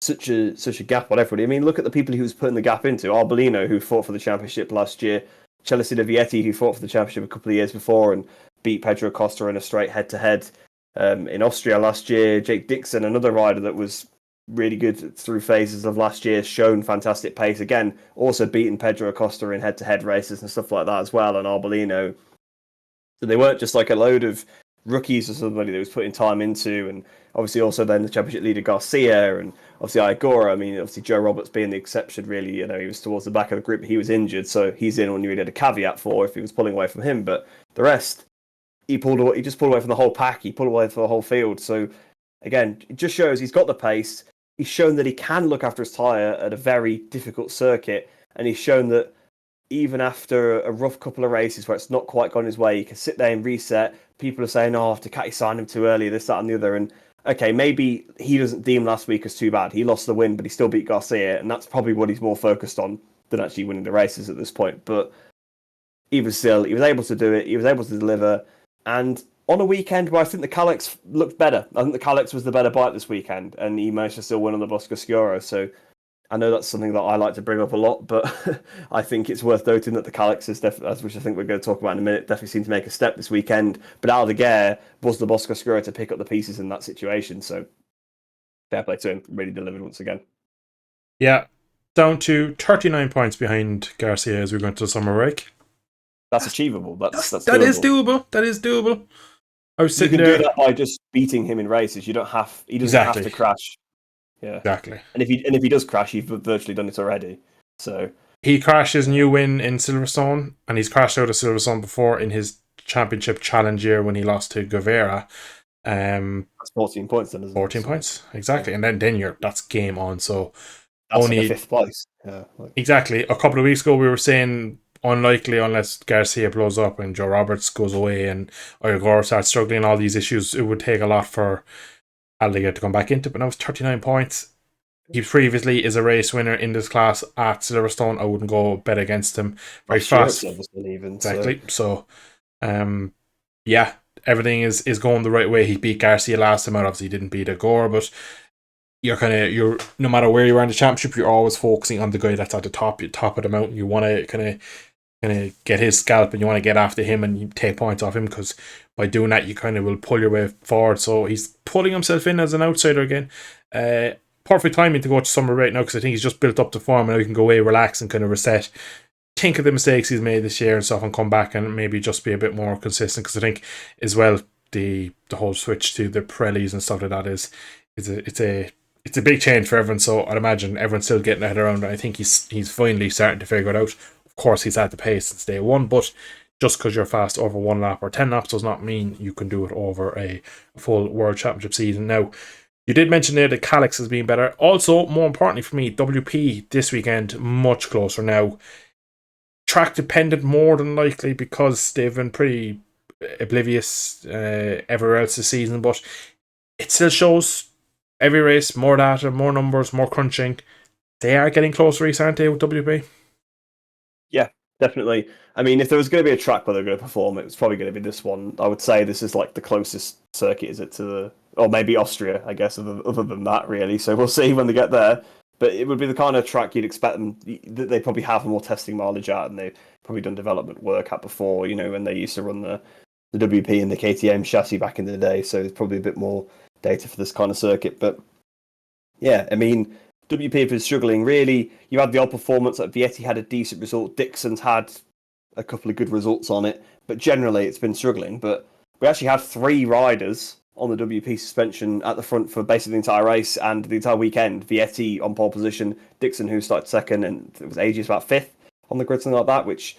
such a gap on everybody. I mean, look at the people he was putting the gap into. Arbolino, who fought for the championship last year, Celestino Vietti, who fought for the championship a couple of years before and beat Pedro Acosta in a straight head-to-head in Austria last year. Jake Dixon, another rider that was really good through phases of last year, shown fantastic pace. Again, also beating Pedro Acosta in head-to-head races and stuff like that as well, and Arbolino. So they weren't just like a load of rookies or somebody that was putting time into, and obviously also then the championship leader Garcia, and obviously Igora. I mean, obviously Joe Roberts being the exception, really. He was towards the back of the group, but he was injured, so he's in when you really had a caveat for if he was pulling away from him. But the rest, he just pulled away from the whole pack. He pulled away from the whole field. So again, it just shows he's got the pace. He's shown that he can look after his tyre at a very difficult circuit, and he's shown that even after a rough couple of races where it's not quite gone his way, he can sit there and reset. People are saying, oh, Ducati signed him too early, this, that, and the other. And okay, maybe he doesn't deem last week as too bad. He lost the win, but he still beat Garcia, and that's probably what he's more focused on than actually winning the races at this point. But even still, he was able to do it. He was able to deliver. And on a weekend where I think the Kalex looked better. I think the Kalex was the better bike this weekend, and he managed to still win on the Bosco. So I know that's something that I like to bring up a lot, but I think it's worth noting that the Kalex is definitely, which I think we're going to talk about in a minute, definitely seemed to make a step this weekend. But Aldeguer was the Bosco to pick up the pieces in that situation. So fair play to him. Really delivered once again. Yeah, down to 39 points behind Garcia as we go into the summer break. That's achievable. That's That doable. is doable. That is doable. I was You sitting can there. do that by just beating him in races. He doesn't have to crash. Yeah, exactly. And if he does crash, you've virtually done it already. So he crashed his new win in Silverstone, and he's crashed out of Silverstone before in his championship challenge year when he lost to Guevara. That's 14 points then, isn't 14 points, exactly. Yeah. And then that's game on. So that's only like a fifth place. Yeah, exactly. A couple of weeks ago, we were saying unlikely unless Garcia blows up and Joe Roberts goes away and Igor starts struggling. All these issues, it would take a lot for Aldeguer to come back into. But now it's 39 points. He previously is a race winner in this class at Silverstone. I wouldn't go bet against him. Very fast. Exactly. So, yeah, everything is going the right way. He beat Garcia last time out. Obviously, he didn't beat Igor, but you're no matter where you are in the championship, you're always focusing on the guy that's at the top of the mountain. You want to kind of get his scalp, and you want to get after him and you take points off him, because by doing that you kind of will pull your way forward. So he's pulling himself in as an outsider again. Perfect timing to go to summer right now, because I think he's just built up the form and now he can go away, relax, and kind of reset. Think of the mistakes he's made this year and stuff, and come back and maybe just be a bit more consistent. Because I think as well the whole switch to the Pirellis and stuff like that it's a big change for everyone. So I'd imagine everyone's still getting their head around it. I think he's finally starting to figure it out. Of course, he's had the pace since day one, but just because you're fast over 1 lap or 10 laps does not mean you can do it over a full World Championship season. Now, you did mention there that Calix has been better. Also, more importantly for me, WP this weekend much closer now. Track dependent more than likely, because they've been pretty oblivious everywhere else this season, but it still shows every race, more data, more numbers, more crunching. They are getting closer, Rhys, aren't they, with WP? Yeah, definitely. I mean, if there was going to be a track where they're going to perform, it was probably going to be this one. I would say this is like the closest circuit, is it, to the... Or maybe Austria, I guess, other than that, really. So we'll see when they get there. But it would be the kind of track you'd expect them... that they probably have more testing mileage at, and they've probably done development work at before, when they used to run the WP and the KTM chassis back in the day. So there's probably a bit more data for this kind of circuit. But yeah, I mean... WP have been struggling, really. You had the odd performance, like Vietti had a decent result, Dixon's had a couple of good results on it, but generally it's been struggling. But we actually had 3 riders on the WP suspension at the front for basically the entire race and the entire weekend. Vietti on pole position, Dixon, who started second, and it was Aegis about 5th on the grid, something like that, which,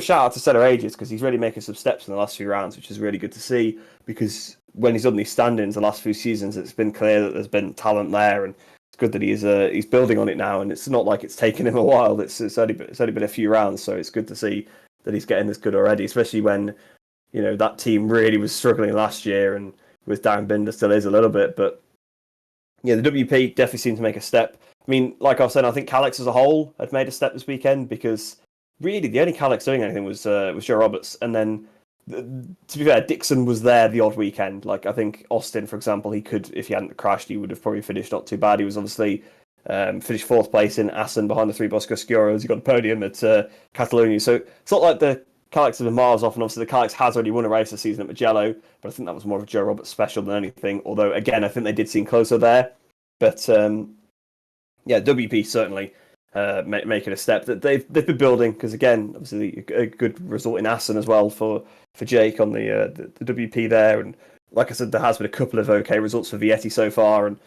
shout out to Cedar Aegis, because he's really making some steps in the last few rounds, which is really good to see, because when he's done these stand-ins the last few seasons, it's been clear that there's been talent there, and it's good that he's building on it now, and it's not like it's taken him a while. It's only been a few rounds, so it's good to see that he's getting this good already, especially when that team really was struggling last year, and with Darren Binder still is a little bit. But yeah, the WP definitely seemed to make a step. I mean, like I was saying, I think Calix as a whole had made a step this weekend, because really the only Calix doing anything was Joe Roberts, and then to be fair, Dixon was there the odd weekend. Like, I think Austin, for example, he could, if he hadn't crashed, he would have probably finished not too bad. He was obviously finished 4th place in Assen behind the 3 Bosco Scuros. He got a podium at Catalonia. So it's not like the Calix have been miles off, and obviously the Calix has already won a race this season at Mugello, but I think that was more of a Joe Roberts special than anything. Although, again, I think they did seem closer there. But yeah, WP certainly making a step that they've been building, because again, obviously a good result in Assen as well for Jake on the WP there, and like I said, there has been a couple of okay results for Vietti so far, and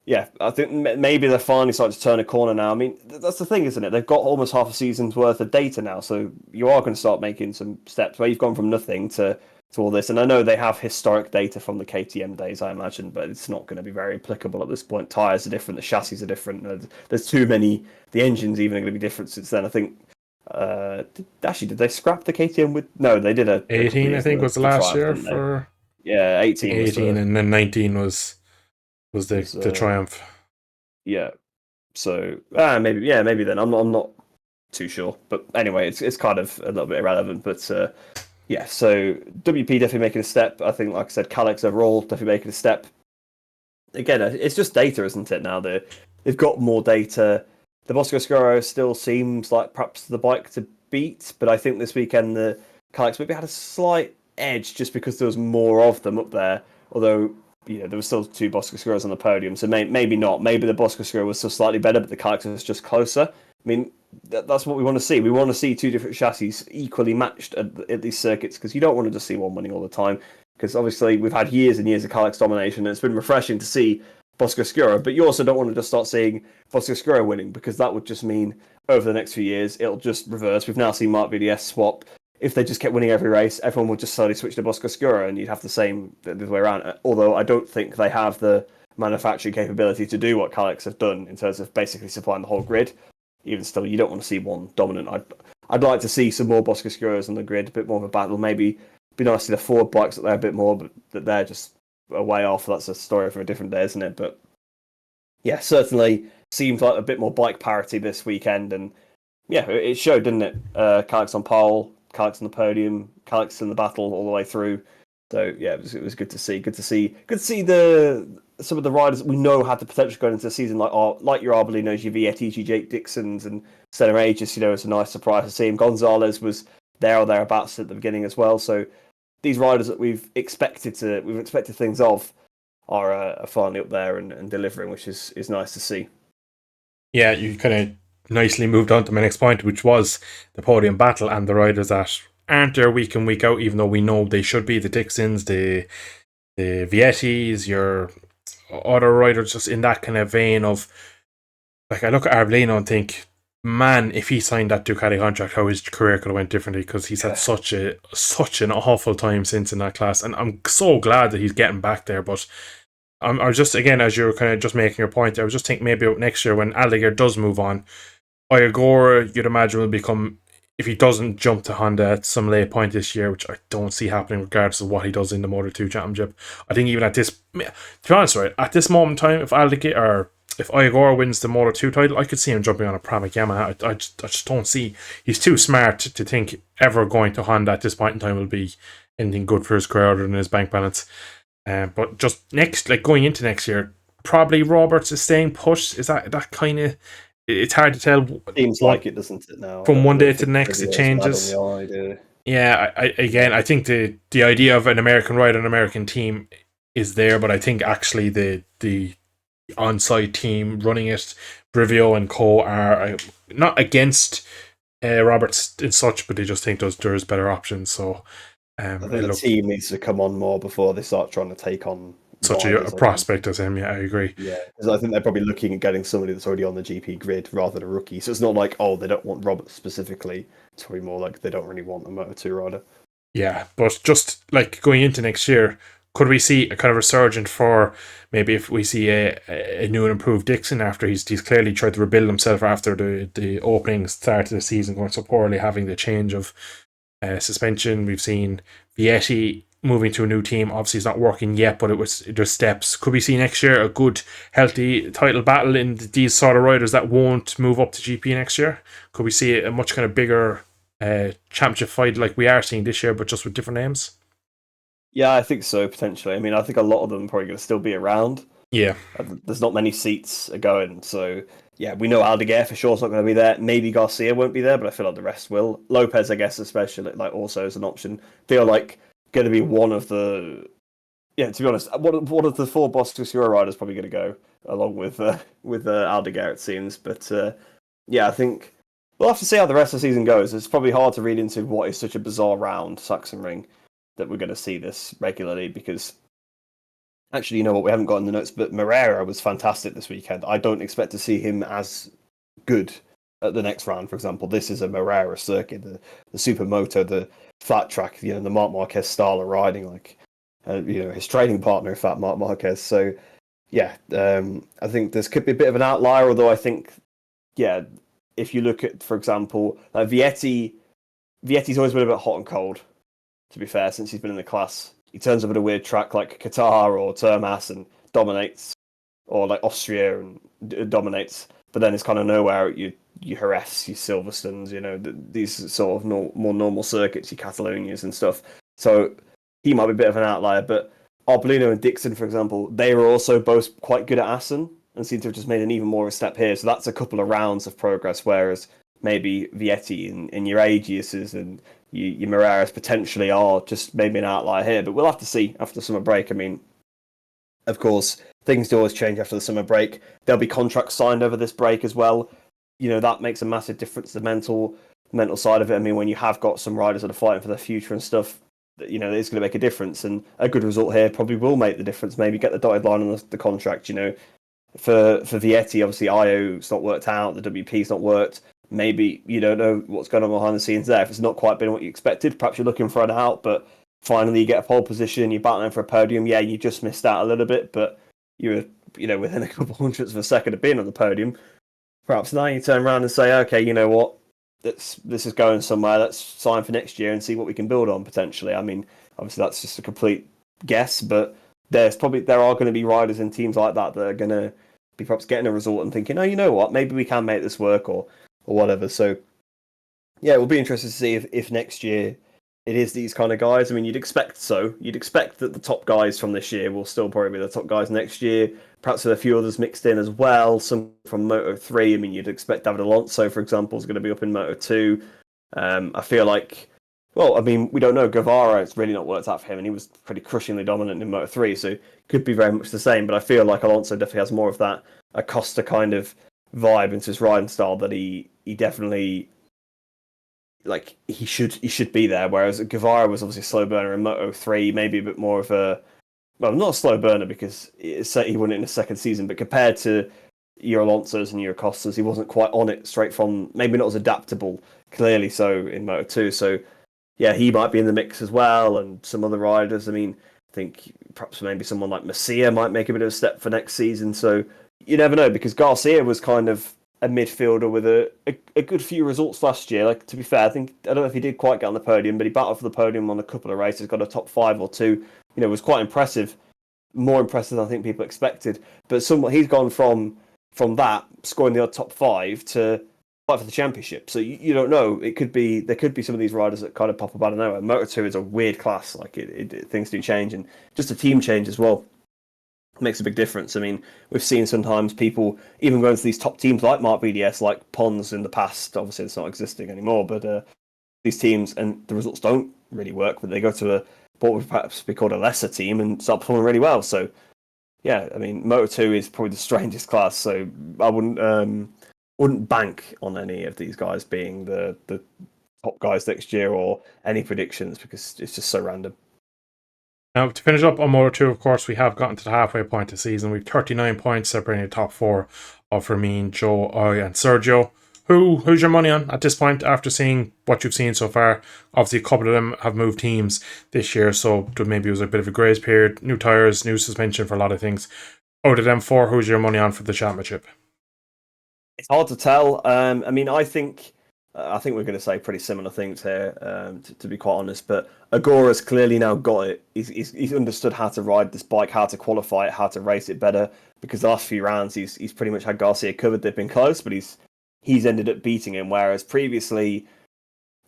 yeah, I think maybe they're finally starting to turn a corner now. I mean, that's the thing, isn't it? They've got almost half a season's worth of data now, so you are going to start making some steps where you've gone from nothing to all this. And I know they have historic data from the KTM days, I imagine, but it's not going to be very applicable at this point. Tyres are different, the chassis are different. There's too many. The engines even are going to be different since then. I think. Did they scrap the KTM with? No, they did a 18. I think was the last year for. Yeah, 18. 18, and then 19 was the Triumph. Yeah. So maybe then I'm not too sure, but anyway, it's kind of a little bit irrelevant. But yeah, so WP definitely making a step. I think, like I said, Calix overall definitely making a step. Again, it's just data, isn't it? Now they've got more data. The Bosco Scuro still seems like perhaps the bike to beat, but I think this weekend the Calix maybe had a slight edge just because there was more of them up there. Although there were still 2 Bosco Scuros on the podium, so maybe not. Maybe the Bosco Scuro was still slightly better, but the Calix was just closer. I mean, that's what we want to see. We want to see 2 different chassis equally matched at these circuits, because you don't want to just see one winning all the time. Because obviously we've had years and years of Calix domination, and it's been refreshing to see Bosco Scuro, but you also don't want to just start seeing Bosco Scuro winning, because that would just mean over the next few years it'll just reverse. We've now seen Mark VDS swap. If they just kept winning every race, everyone would just slowly switch to Bosco Scuro, and you'd have the same the other way around. Although I don't think they have the manufacturing capability to do what Calix have done in terms of basically supplying the whole grid. Even still, you don't want to see one dominant. I'd like to see some more Bosco Scuros on the grid, a bit more of a battle. Maybe it'd be nice to see the Ford bikes that they're a bit more, but that they're just a way off. That's a story for a different day, isn't it? But yeah, certainly seems like a bit more bike parity this weekend, and yeah, it showed, didn't it? Calix on pole, Calix on the podium, Calix in the battle all the way through. So yeah, it was good to see. Good to see the some of the riders we know had the potential going into the season, like your Arbolinos, your Viettis, your Jake Dixons, and Senna Aegis. It's a nice surprise to see him. Gonzalez was there or thereabouts at the beginning as well. So these riders that we've expected things of are finally up there and delivering, which is nice to see. Yeah, you kind of nicely moved on to my next point, which was the podium battle and the riders that aren't there week in, week out, even though we know they should be. The Dixons, the Viettis, your other riders, just in that kind of vein of, like, I look at Arbolino and think, man, if he signed that Ducati contract, how his career could have went differently, because he's had such an awful time since in that class, and I'm so glad that he's getting back there. But I was just, again, as you're kind of just making your point, I was just thinking maybe next year when Aldeguer does move on, Oyagora, you'd imagine, will become, if he doesn't jump to Honda at some late point this year, which I don't see happening regardless of what he does in the Moto2 Championship. I think even at this, to be honest, right, at this moment in time, if Oyagora wins the Moto2 title, I could see him jumping on a Pramac Yamaha. I just don't see, he's too smart to think ever going to Honda at this point in time will be anything good for his career other than his bank balance. But just going into next year, probably Roberts is staying put. Is that kind of, it's hard to tell. Seems like it, doesn't it? Now from one day to the next, it changes. Yeah, I think the idea of an American rider, an American team is there, but I think actually the on-site team running it, Brivio and Co, are not against Roberts and such, but they just think there's better options. So I think the team needs to come on more before they start trying to take on such a prospect as him. Yeah, I agree. Yeah, because I think they're probably looking at getting somebody that's already on the GP grid rather than a rookie. So it's not like, oh, they don't want Roberts specifically. It's probably more like they don't really want a Moto2 rider. Yeah, but just like going into next year, could we see a kind of resurgent for maybe if we see a new and improved Dixon after he's clearly tried to rebuild himself after the opening start of the season going so poorly, having the change of suspension. We've seen Vietti moving to a new team. Obviously, it's not working yet, but there's steps. Could we see next year a good, healthy title battle in these sort of riders that won't move up to GP next year? Could we see a much kind of bigger championship fight like we are seeing this year, but just with different names? Yeah, I think so, potentially. I mean, I think a lot of them are probably going to still be around. Yeah. There's not many seats going, so yeah, we know Aldeguer for sure is not going to be there. Maybe Garcia won't be there, but I feel like the rest will. Lopez, I guess, especially, like, also is an option. Feel like going to be one of the, to be honest, one of the four Boston Euro riders probably going to go along with Aldeguer, it seems. But I think we'll have to see how the rest of the season goes. It's probably hard to read into what is such a bizarre round, Sachsenring, that we're going to see this regularly, because actually, you know what, we haven't got in the notes, but Moreira was fantastic this weekend. I don't expect to see him as good at the next round, for example. This is a Moreira circuit, the Supermoto, the flat track, the Marc Marquez style of riding, like, his training partner, in fact, Marc Marquez. So, I think this could be a bit of an outlier, although I think, if you look at, for example, like Vietti's always been a bit hot and cold, to be fair, since he's been in the class. He turns up at a weird track like Qatar or Termas and dominates, or like Austria and dominates, but then it's kind of nowhere at your Jerez, your Silverstones, these sort of more normal circuits, your Catalonias and stuff. So he might be a bit of an outlier, but Arbolino and Dixon, for example, they were also both quite good at Assen and seem to have just made an even more of a step here. So that's a couple of rounds of progress, whereas maybe Vietti and your Aegiuses and your Moreiras potentially are just maybe an outlier here, but we'll have to see after the summer break. I mean, of course, things do always change after the summer break. There'll be contracts signed over this break as well. That makes a massive difference, the mental side of it. I mean, when you have got some riders that are fighting for their future and stuff, it's going to make a difference, and a good result here probably will make the difference. Maybe get the dotted line on the contract. For Vietti, obviously IO's not worked out, the WP's not worked. Maybe you don't know what's going on behind the scenes there. If it's not quite been what you expected, perhaps you're looking for an out, but finally you get a pole position, you're battling for a podium. Yeah, you just missed out a little bit, but you were within a couple hundredths of a second of being on the podium. Perhaps now you turn around and say, okay, you know what, this is going somewhere. Let's sign for next year and see what we can build on potentially. I mean, obviously that's just a complete guess, but there are going to be riders in teams like that are going to be perhaps getting a result and thinking, oh, you know what, maybe we can make this work or whatever. So, yeah, it will be interesting to see if next year it is these kind of guys. I mean, you'd expect so. You'd expect that the top guys from this year will still probably be the top guys next year. Perhaps with a few others mixed in as well. Some from Moto 3. I mean, you'd expect David Alonso, for example, is going to be up in Moto 2. I feel like, well, I mean, we don't know. Guevara, it's really not worked out for him, and he was pretty crushingly dominant in Moto 3, so could be very much the same. But I feel like Alonso definitely has more of that Acosta kind of vibe into his riding style that he definitely like he should be there. Whereas Guevara was obviously a slow burner in Moto 3, maybe a bit more of a not a slow burner because he won it in the second season, but compared to your Alonso's and your Costas, he wasn't quite on it straight from, maybe not as adaptable, clearly so in Moto 2. So yeah, he might be in the mix as well, and some other riders. I mean, I think perhaps maybe someone like Masia might make a bit of a step for next season. So you never know, because Garcia was kind of a midfielder with a good few results last year. Like, to be fair, I don't know if he did quite get on the podium, but he battled for the podium on a couple of races, got a top 5 or 2. You know, was quite impressive, more impressive than I think people expected. But he's gone from that scoring the odd top 5 to fight for the championship. So you don't know. There could be some of these riders that kind of pop up out of nowhere. Moto 2 is a weird class. Like things do change, and just a team change as well makes a big difference. I mean, we've seen sometimes people even going to these top teams like Mark BDS, like Pons in the past. Obviously, it's not existing anymore, but these teams and the results don't really work. But they go to what would perhaps be called a lesser team and start performing really well. So yeah, I mean, Moto 2 is probably the strangest class. So I wouldn't bank on any of these guys being the top guys next year or any predictions, because it's just so random. Now, to finish up on Moto 2, of course, we have gotten to the halfway point of the season. We've 39 points separating the top 4 of Ramin, Joe, I, and Sergio. Who's your money on at this point after seeing what you've seen so far? Obviously, a couple of them have moved teams this year, so maybe it was a bit of a grace period. New tyres, new suspension for a lot of things. Out of them 4, who's your money on for the championship? It's hard to tell. I mean, I think we're going to say pretty similar things here, to be quite honest. But Agora's clearly now got it. He's understood how to ride this bike, how to qualify it, how to race it better. Because the last few rounds, he's pretty much had Garcia covered. They've been close, but he's ended up beating him. Whereas previously,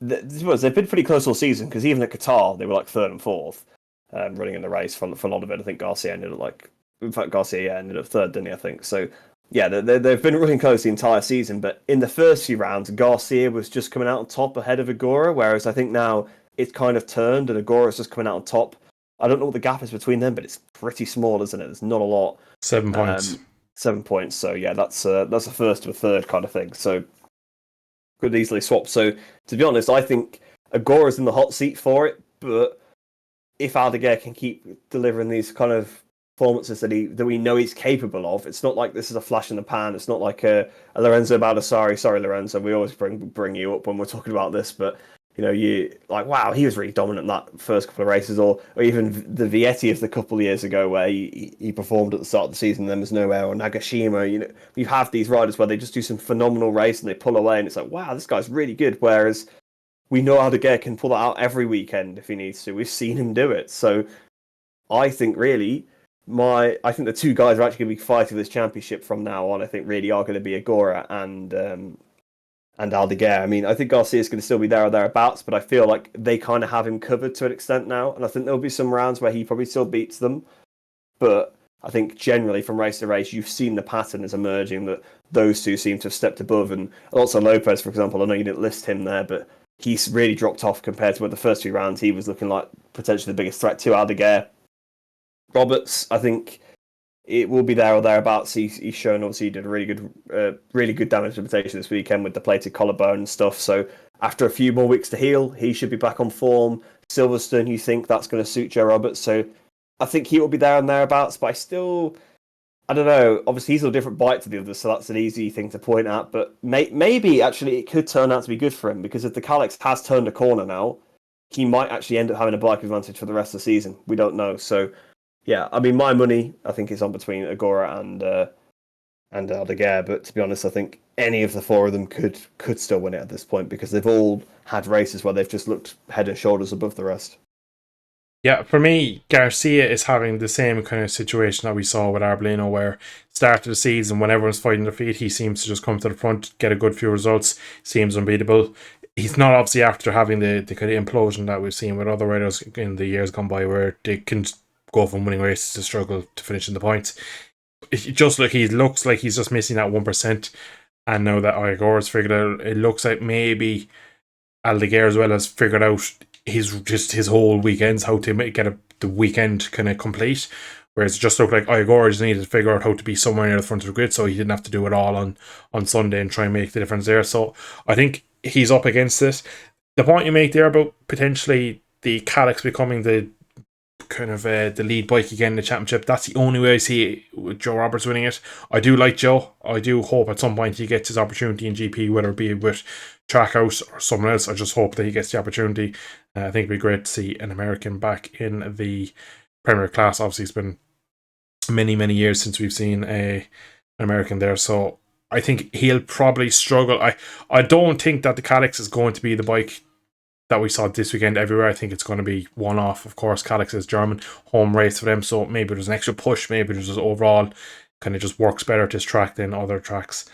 they've been pretty close all season. Because even at Qatar, they were like 3rd and 4th, running in the race for a lot of it. I think Garcia ended up ended up 3rd, didn't he? I think so. Yeah, they've been running close the entire season, but in the first few rounds, Garcia was just coming out on top ahead of Agora, whereas I think now it's kind of turned and Agora's just coming out on top. I don't know what the gap is between them, but it's pretty small, isn't it? There's not a lot. 7 points. 7 points. So yeah, that's a first to a third kind of thing. So could easily swap. So to be honest, I think Agora's in the hot seat for it, but if Aldeguer can keep delivering these kind of performances that we know he's capable of, it's not like this is a flash in the pan. It's not like a Lorenzo Baldassarri. Sorry, Lorenzo, we always bring you up when we're talking about this, but you know, you like, wow, he was really dominant that first couple of races, or even the Vietti of the couple of years ago where he performed at the start of the season, then was nowhere, or Nagashima. You know, you have these riders where they just do some phenomenal race and they pull away, and it's like, wow, this guy's really good. Whereas we know Aldeguer can pull that out every weekend if he needs to. We've seen him do it. So I think really. I think the two guys are actually going to be fighting this championship from now on. I think really are going to be Agora and Aldeguer. I mean, I think Garcia is going to still be there or thereabouts, but I feel like they kind of have him covered to an extent now. And I think there'll be some rounds where he probably still beats them. But I think generally from race to race, you've seen the pattern is emerging that those two seem to have stepped above. And Alonso Lopez, for example, I know you didn't list him there, but he's really dropped off compared to what the first 2 rounds he was looking like potentially the biggest threat to Aldeguer. Roberts, I think it will be there or thereabouts. He's shown, obviously, he did a really good damage limitation this weekend with the plated collarbone and stuff. So after a few more weeks to heal, he should be back on form. Silverstone, you think that's going to suit Joe Roberts. So I think he will be there and thereabouts. But I don't know. Obviously, he's a different bite to the others, so that's an easy thing to point at. But maybe actually it could turn out to be good for him, because if the Calyx has turned a corner now, he might actually end up having a bike advantage for the rest of the season. We don't know. So yeah, I mean, my money, I think, is on between Agora and Aldeguer. But to be honest, I think any of the 4 of them could still win it at this point, because they've all had races where they've just looked head and shoulders above the rest. Yeah, for me, Garcia is having the same kind of situation that we saw with Arbolino, where start of the season, when everyone's fighting their feet, he seems to just come to the front, get a good few results, seems unbeatable. he's not obviously after having the kind of implosion that we've seen with other riders in the years gone by, where they can go from winning races to struggle to finishing the points. He looks like he's just missing that 1%. And now that Igor's figured out, it looks like maybe Aldeguer as well has figured out his whole weekends, how to get the weekend kind of complete. Whereas it just looked like Igor just needed to figure out how to be somewhere near the front of the grid, so he didn't have to do it all on Sunday and try and make the difference there. So I think he's up against it. The point you make there about potentially the Calyx becoming the kind of the lead bike again in the championship, that's the only way I see Joe Roberts winning it. I do like Joe. I do hope at some point he gets his opportunity in GP, whether it be with Trackhouse or someone else. I just hope that he gets the opportunity. I think it'd be great to see an American back in the Premier class. Obviously, it's been many years since we've seen an American there, so I think he'll probably struggle. I don't think that the Calyx is going to be the bike that we saw this weekend everywhere. I think it's going to be one-off. Of course, Calyx is German, home race for them, so maybe there's an extra push, maybe there's just overall kind of just works better at this track than other tracks.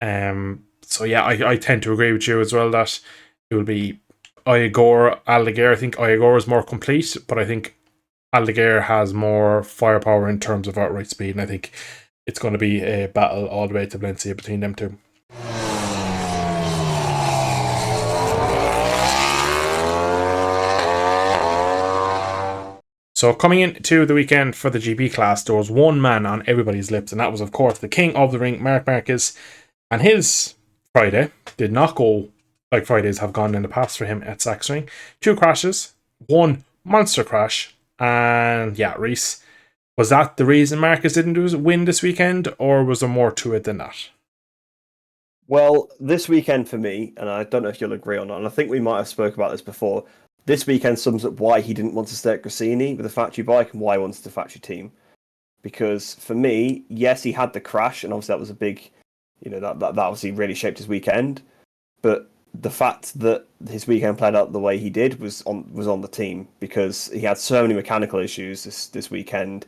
So yeah, I tend to agree with you as well that it will be Aldeguer. I think Igor is more complete, but I think Aldeguer has more firepower in terms of outright speed, and I think it's going to be a battle all the way to Valencia between them two. So coming into the weekend for the GP class, there was one man on everybody's lips, and that was, of course, the king of the ring, Marc Marquez. And his Friday did not go like Fridays have gone in the past for him at Sachsenring. 2 crashes, 1 monster crash, and yeah, Rhys, was that the reason Marquez didn't win this weekend, or was there more to it than that? Well, this weekend for me, and I don't know if you'll agree or not, and I think we might have spoke about this before, this weekend sums up why he didn't want to stay at Gresini with a factory bike and why he wanted a factory team. Because for me, yes, he had the crash, and obviously that was a big, that obviously really shaped his weekend. But the fact that his weekend played out the way he did was on the team, because he had so many mechanical issues this weekend.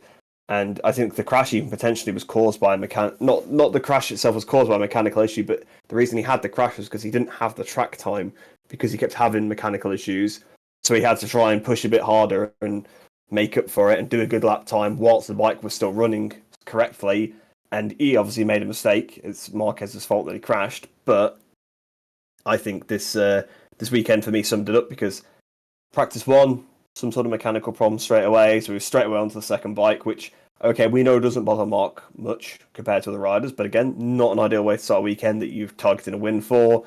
And I think the crash even potentially was caused by not the crash itself was caused by a mechanical issue, but the reason he had the crash was because he didn't have the track time, because he kept having mechanical issues. So he had to try and push a bit harder and make up for it and do a good lap time whilst the bike was still running correctly. And he obviously made a mistake. It's Marquez's fault that he crashed. But I think this weekend for me summed it up, because practice 1, some sort of mechanical problem straight away. So we were straight away onto the second bike, which, okay, we know doesn't bother Mark much compared to other riders. But again, not an ideal way to start a weekend that you've targeted a win for.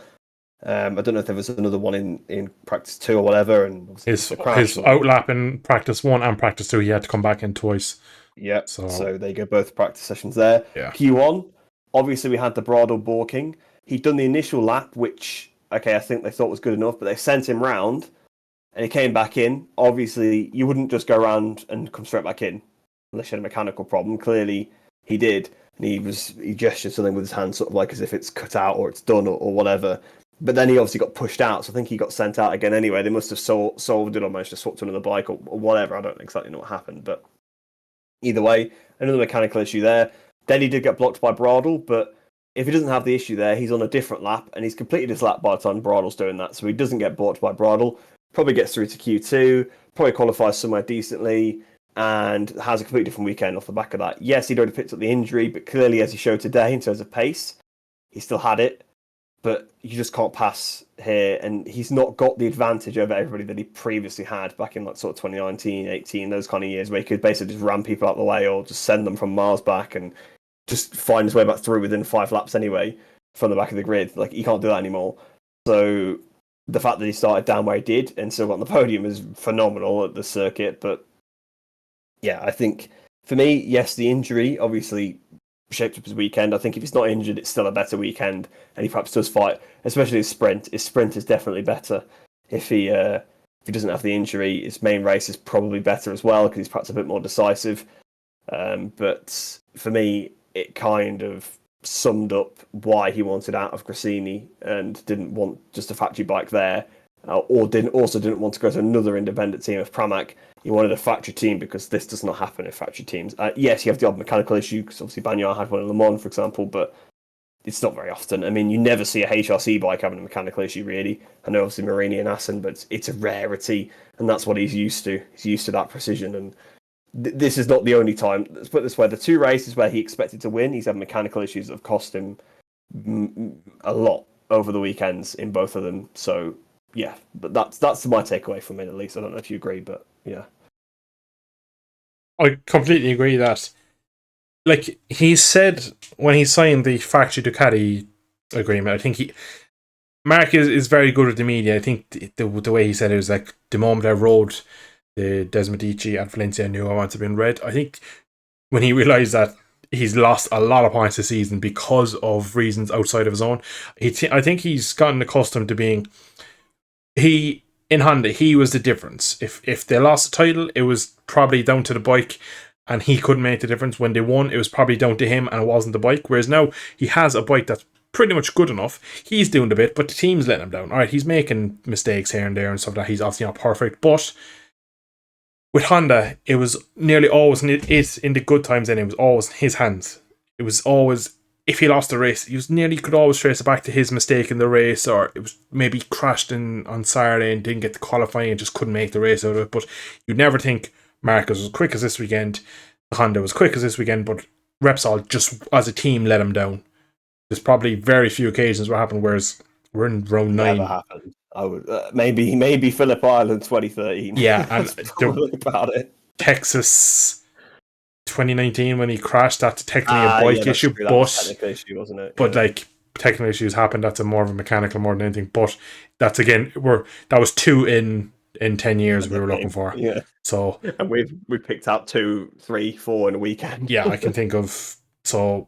I don't know if there was another one in practice 2 or whatever. And his outlap in practice 1 and practice 2, he had to come back in twice. Yep. So there you go, both practice sessions there. Yeah. Q1, obviously we had the bridle balking. He'd done the initial lap, which, okay, I think they thought was good enough, but they sent him round and he came back in. Obviously, you wouldn't just go around and come straight back in unless you had a mechanical problem. Clearly, he did. And he gestured something with his hand, sort of like as if it's cut out or it's done or whatever. But then he obviously got pushed out, so I think he got sent out again anyway. They must have solved it or managed to swap to another bike or whatever. I don't exactly know what happened, but either way, another mechanical issue there. Then he did get blocked by Bradle, but if he doesn't have the issue there, he's on a different lap, and he's completed his lap by the time Bradle's doing that, so he doesn't get blocked by Bradle. Probably gets through to Q2, probably qualifies somewhere decently, and has a completely different weekend off the back of that. Yes, he'd already picked up the injury, but clearly, as he showed today, in terms of pace, he still had it. But you just can't pass here, and he's not got the advantage over everybody that he previously had back in like sort of 2019, 18, those kind of years where he could basically just ram people out the way or just send them from miles back and just find his way back through within 5 laps anyway from the back of the grid. Like, he can't do that anymore. So the fact that he started down where he did and still got on the podium is phenomenal at the circuit. But yeah, I think for me, yes, the injury obviously shaped up his weekend. I think if he's not injured, it's still a better weekend, and he perhaps does fight, especially his sprint. His sprint is definitely better if he doesn't have the injury. His main race is probably better as well because he's perhaps a bit more decisive. But for me, it kind of summed up why he wanted out of Gresini and didn't want just a factory bike there, or didn't want to go to another independent team of Pramac. He wanted a factory team because this does not happen in factory teams. Yes, you have the odd mechanical issue because obviously Bagnaia had one in Le Mans, for example, but it's not very often. I mean, you never see a HRC bike having a mechanical issue, really. I know obviously Marini and Assen, but it's a rarity, and that's what he's used to. He's used to that precision, and this is not the only time. Let's put it this way: the 2 races where he expected to win, he's had mechanical issues that have cost him a lot over the weekends in both of them. So yeah, but that's my takeaway from it, at least. I don't know if you agree, but yeah, I completely agree that, like he said when he signed the factory Ducati agreement, I think Mark is very good with the media. I think the way he said it was like, the moment I rode the Desmodici at Valencia, I knew I wanted to be in red. I think when he realised that he's lost a lot of points this season because of reasons outside of his own, I think he's gotten accustomed to being... In Honda, he was the difference. If they lost the title, it was probably down to the bike, and he couldn't make the difference. When they won, it was probably down to him, and it wasn't the bike. Whereas now, he has a bike that's pretty much good enough. He's doing the bit, but the team's letting him down. All right, he's making mistakes here and there and stuff like that. He's obviously not perfect, but with Honda, it was nearly always, in the good times, then it was always in his hands. It was always, if he lost the race, could always trace it back to his mistake in the race, or it was maybe crashed on Saturday and didn't get the qualifying and just couldn't make the race out of it. But you'd never think Marcus was quick as this weekend, Honda was quick as this weekend, but Repsol just as a team let him down. There's probably very few occasions where it happened, whereas we're in round 9. never happened. I would maybe Phillip Island 2013. Yeah, and probably about it. Texas 2019 when he crashed, that's technically a bike issue, that was a technical issue, wasn't it? But like, technical issues happen. That's more of a mechanical more than anything. But that's again, that was 2 in 10 years we were looking for. Yeah. So, and we picked up 2, 3, 4 in a weekend. Yeah, I can think of, so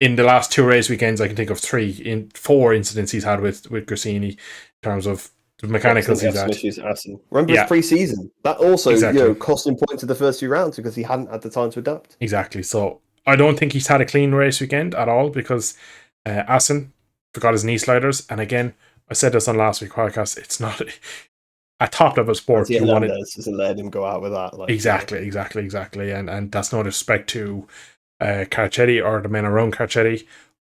in the last 2 race weekends, I can think of 4 incidents he's had with Grassini in terms of the mechanicals he's had. Remember his pre-season? That also cost him points in the first few rounds because he hadn't had the time to adapt. Exactly. So I don't think he's had a clean race weekend at all, because Assen forgot his knee sliders, and again, I said this on last week's podcast, it's not a top level sport. You wanted doesn't let him go out with that. Exactly, and that's no disrespect to Carcetti or the men around Carcetti.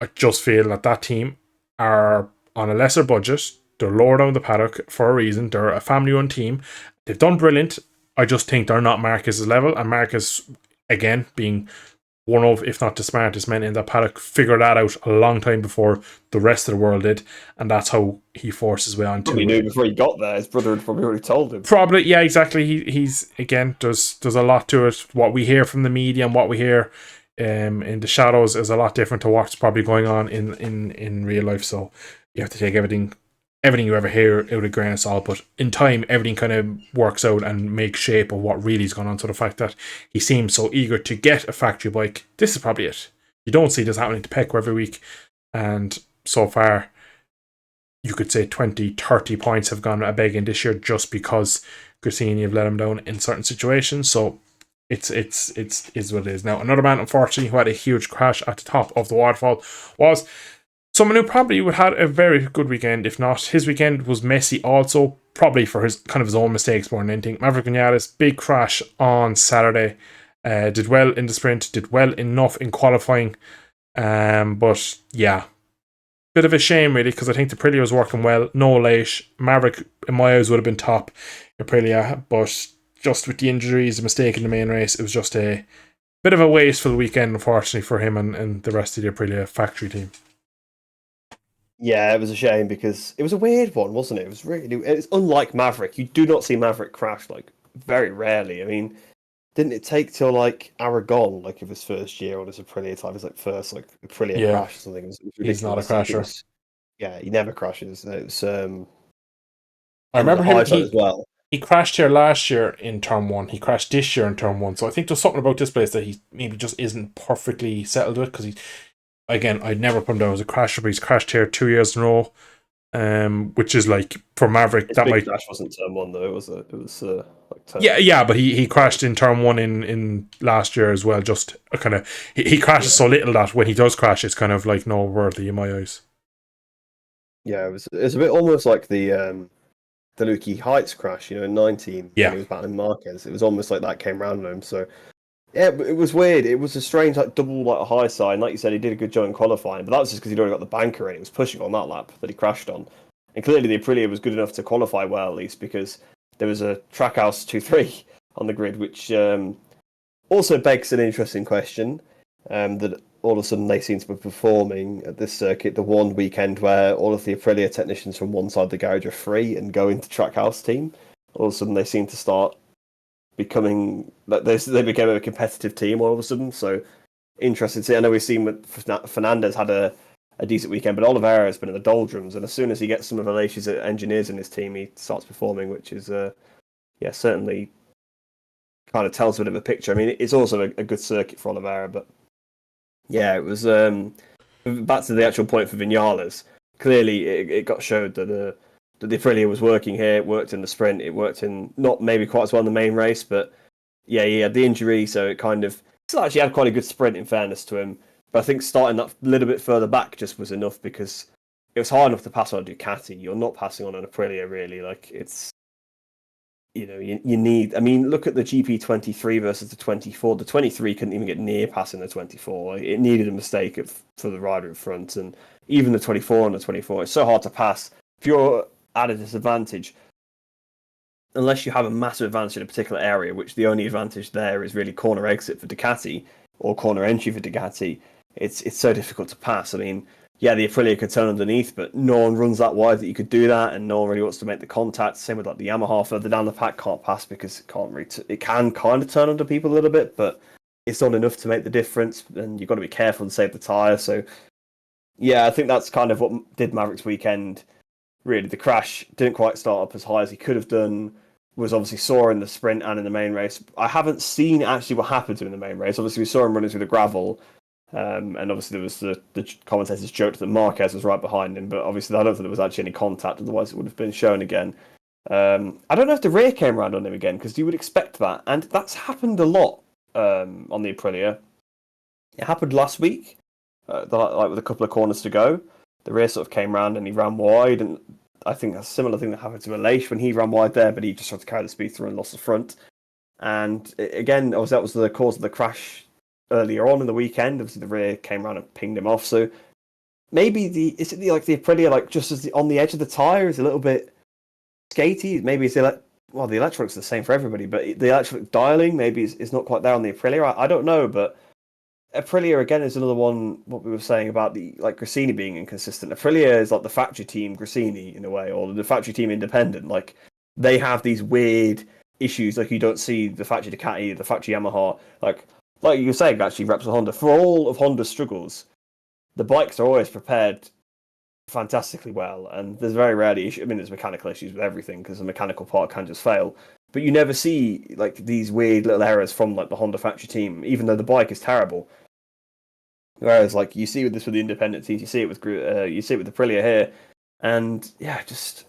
I just feel that team are on a lesser budget. They're lower down the paddock for a reason. They're a family-run team. They've done brilliant. I just think they're not Marcus's level, and Marcus, again, being one of, if not the smartest men in that paddock, figured that out a long time before the rest of the world did, and that's how he forced his way on to it. He knew before he got there. His brother had probably already told him. Probably, yeah, exactly. He's again, there's a lot to it. What we hear from the media and what we hear in the shadows is a lot different to what's probably going on in real life. So you have to take everything you ever hear out of a grain of salt, but in time everything kind of works out and makes shape of what really is going on. So the fact that he seems so eager to get a factory bike, this is probably it. You don't see this happening to Pecco every week, and so far you could say 20-30 points have gone a begging this year just because Grassini have let him down in certain situations. So it's what it is. Now, another man, unfortunately, who had a huge crash at the top of the waterfall was someone who probably would have had a very good weekend. If not, his weekend was messy also, probably for his own mistakes more than anything. Maverick Vinales, big crash on Saturday. Did well in the sprint, did well enough in qualifying. But yeah, bit of a shame really, because I think the Aprilia was working well. No late. Maverick, in my eyes, would have been top Aprilia, but just with the injuries, the mistake in the main race, it was just a bit of a wasteful weekend, unfortunately, for him and the rest of the Aprilia factory team. Yeah, it was a shame because it was a weird one, wasn't it? It's unlike Maverick. You do not see Maverick crash, like, very rarely. I mean, didn't it take till like Aragon, like of his first year on his Aprilia time, his like first like Aprilia crash or something? It was he's not a crasher. He never crashes. It was. I remember him as well. He crashed here last year in turn 1. He crashed this year in turn 1. So I think there's something about this place that he maybe just isn't perfectly settled with, because again, I'd never put him down as a crasher, but he's crashed here 2 years in a row, which is like, for Maverick, that might crash wasn't turn 1 though. It was like turn yeah, but he crashed in turn 1 in last year as well. Just a kind of he crashes so little that when he does crash, it's kind of like no worthy in my eyes. Yeah, it was a bit almost like the Lukey Heights crash, in 19. Yeah, when he was battling Marquez. It was almost like that came round on him. So Yeah, it was weird. It was a strange, like double, like a high side. Like you said, he did a good job in qualifying, but that was just because he'd already got the banker in. He was pushing on that lap that he crashed on, and clearly the Aprilia was good enough to qualify well, at least because there was a Trackhouse 2-3 on the grid, which also begs an interesting question. That all of a sudden they seem to be performing at this circuit the one weekend where all of the Aprilia technicians from one side of the garage are free and go into Trackhouse team. All of a sudden they seem to start becoming like they became a competitive team all of a sudden. So interesting to see. I know we've seen with Fernandez had a decent weekend, but Oliveira has been in the doldrums, and as soon as he gets some of Alesia's engineers in his team, he starts performing, which is certainly kind of tells a bit of a picture. I mean, it's also a good circuit for Oliveira, but yeah, it was back to the actual point for Vinales. Clearly, it got showed that the Aprilia was working here. It worked in the sprint. It worked in not maybe quite as well in the main race, but yeah, he had the injury, so it kind of still actually had quite a good sprint in fairness to him. But I think starting that little bit further back just was enough because it was hard enough to pass on a Ducati. You're not passing on an Aprilia really. Like it's you need. I mean, look at the GP23 versus the 24. The 23 couldn't even get near passing the 24. It needed a mistake for the rider in front, and even the 24 on the 24. It's so hard to pass. If you're at a disadvantage, unless you have a massive advantage in a particular area, which the only advantage there is really corner exit for Ducati or corner entry for Ducati, it's so difficult to pass. I mean, yeah, the Aprilia could turn underneath, but no one runs that wide that you could do that, and no one really wants to make the contact. Same with like the Yamaha further down the pack can't pass because it can't really it can kind of turn under people a little bit, but it's not enough to make the difference, and you've got to be careful and save the tyre. So yeah, I think that's kind of what did Maverick's weekend. Really, the crash didn't quite start up as high as he could have done. Was obviously sore in the sprint and in the main race. I haven't seen actually what happened to him in the main race. Obviously, we saw him running through the gravel, and obviously there was the commentators joked that Marquez was right behind him, but obviously I don't think there was actually any contact. Otherwise, it would have been shown again. I don't know if the rear came around on him again because you would expect that, and that's happened a lot on the Aprilia. It happened last week, like with a couple of corners to go. The rear sort of came round and he ran wide, and I think a similar thing that happened to Aleix when he ran wide there, but he just tried to carry the speed through and lost the front. And again, obviously that was the cause of the crash earlier on in the weekend. Obviously the rear came around and pinged him off. So maybe the Aprilia like just as on the edge of the tyre is a little bit skatey. Maybe it's the electronics are the same for everybody, but the electronic dialing maybe is not quite there on the Aprilia. I don't know, but Aprilia again is another one. What we were saying about the like Grassini being inconsistent. Aprilia is like the factory team Grassini in a way, or the factory team independent. Like they have these weird issues, like you don't see the factory Ducati, the factory Yamaha. Like you were saying, actually, Repsol Honda. For all of Honda's struggles, the bikes are always prepared fantastically well, and there's very rarely issues. I mean, there's mechanical issues with everything because the mechanical part can just fail. But you never see like these weird little errors from like the Honda factory team, even though the bike is terrible. Whereas, like you see with this with the independent teams, you see it with the Aprilia here, and yeah, just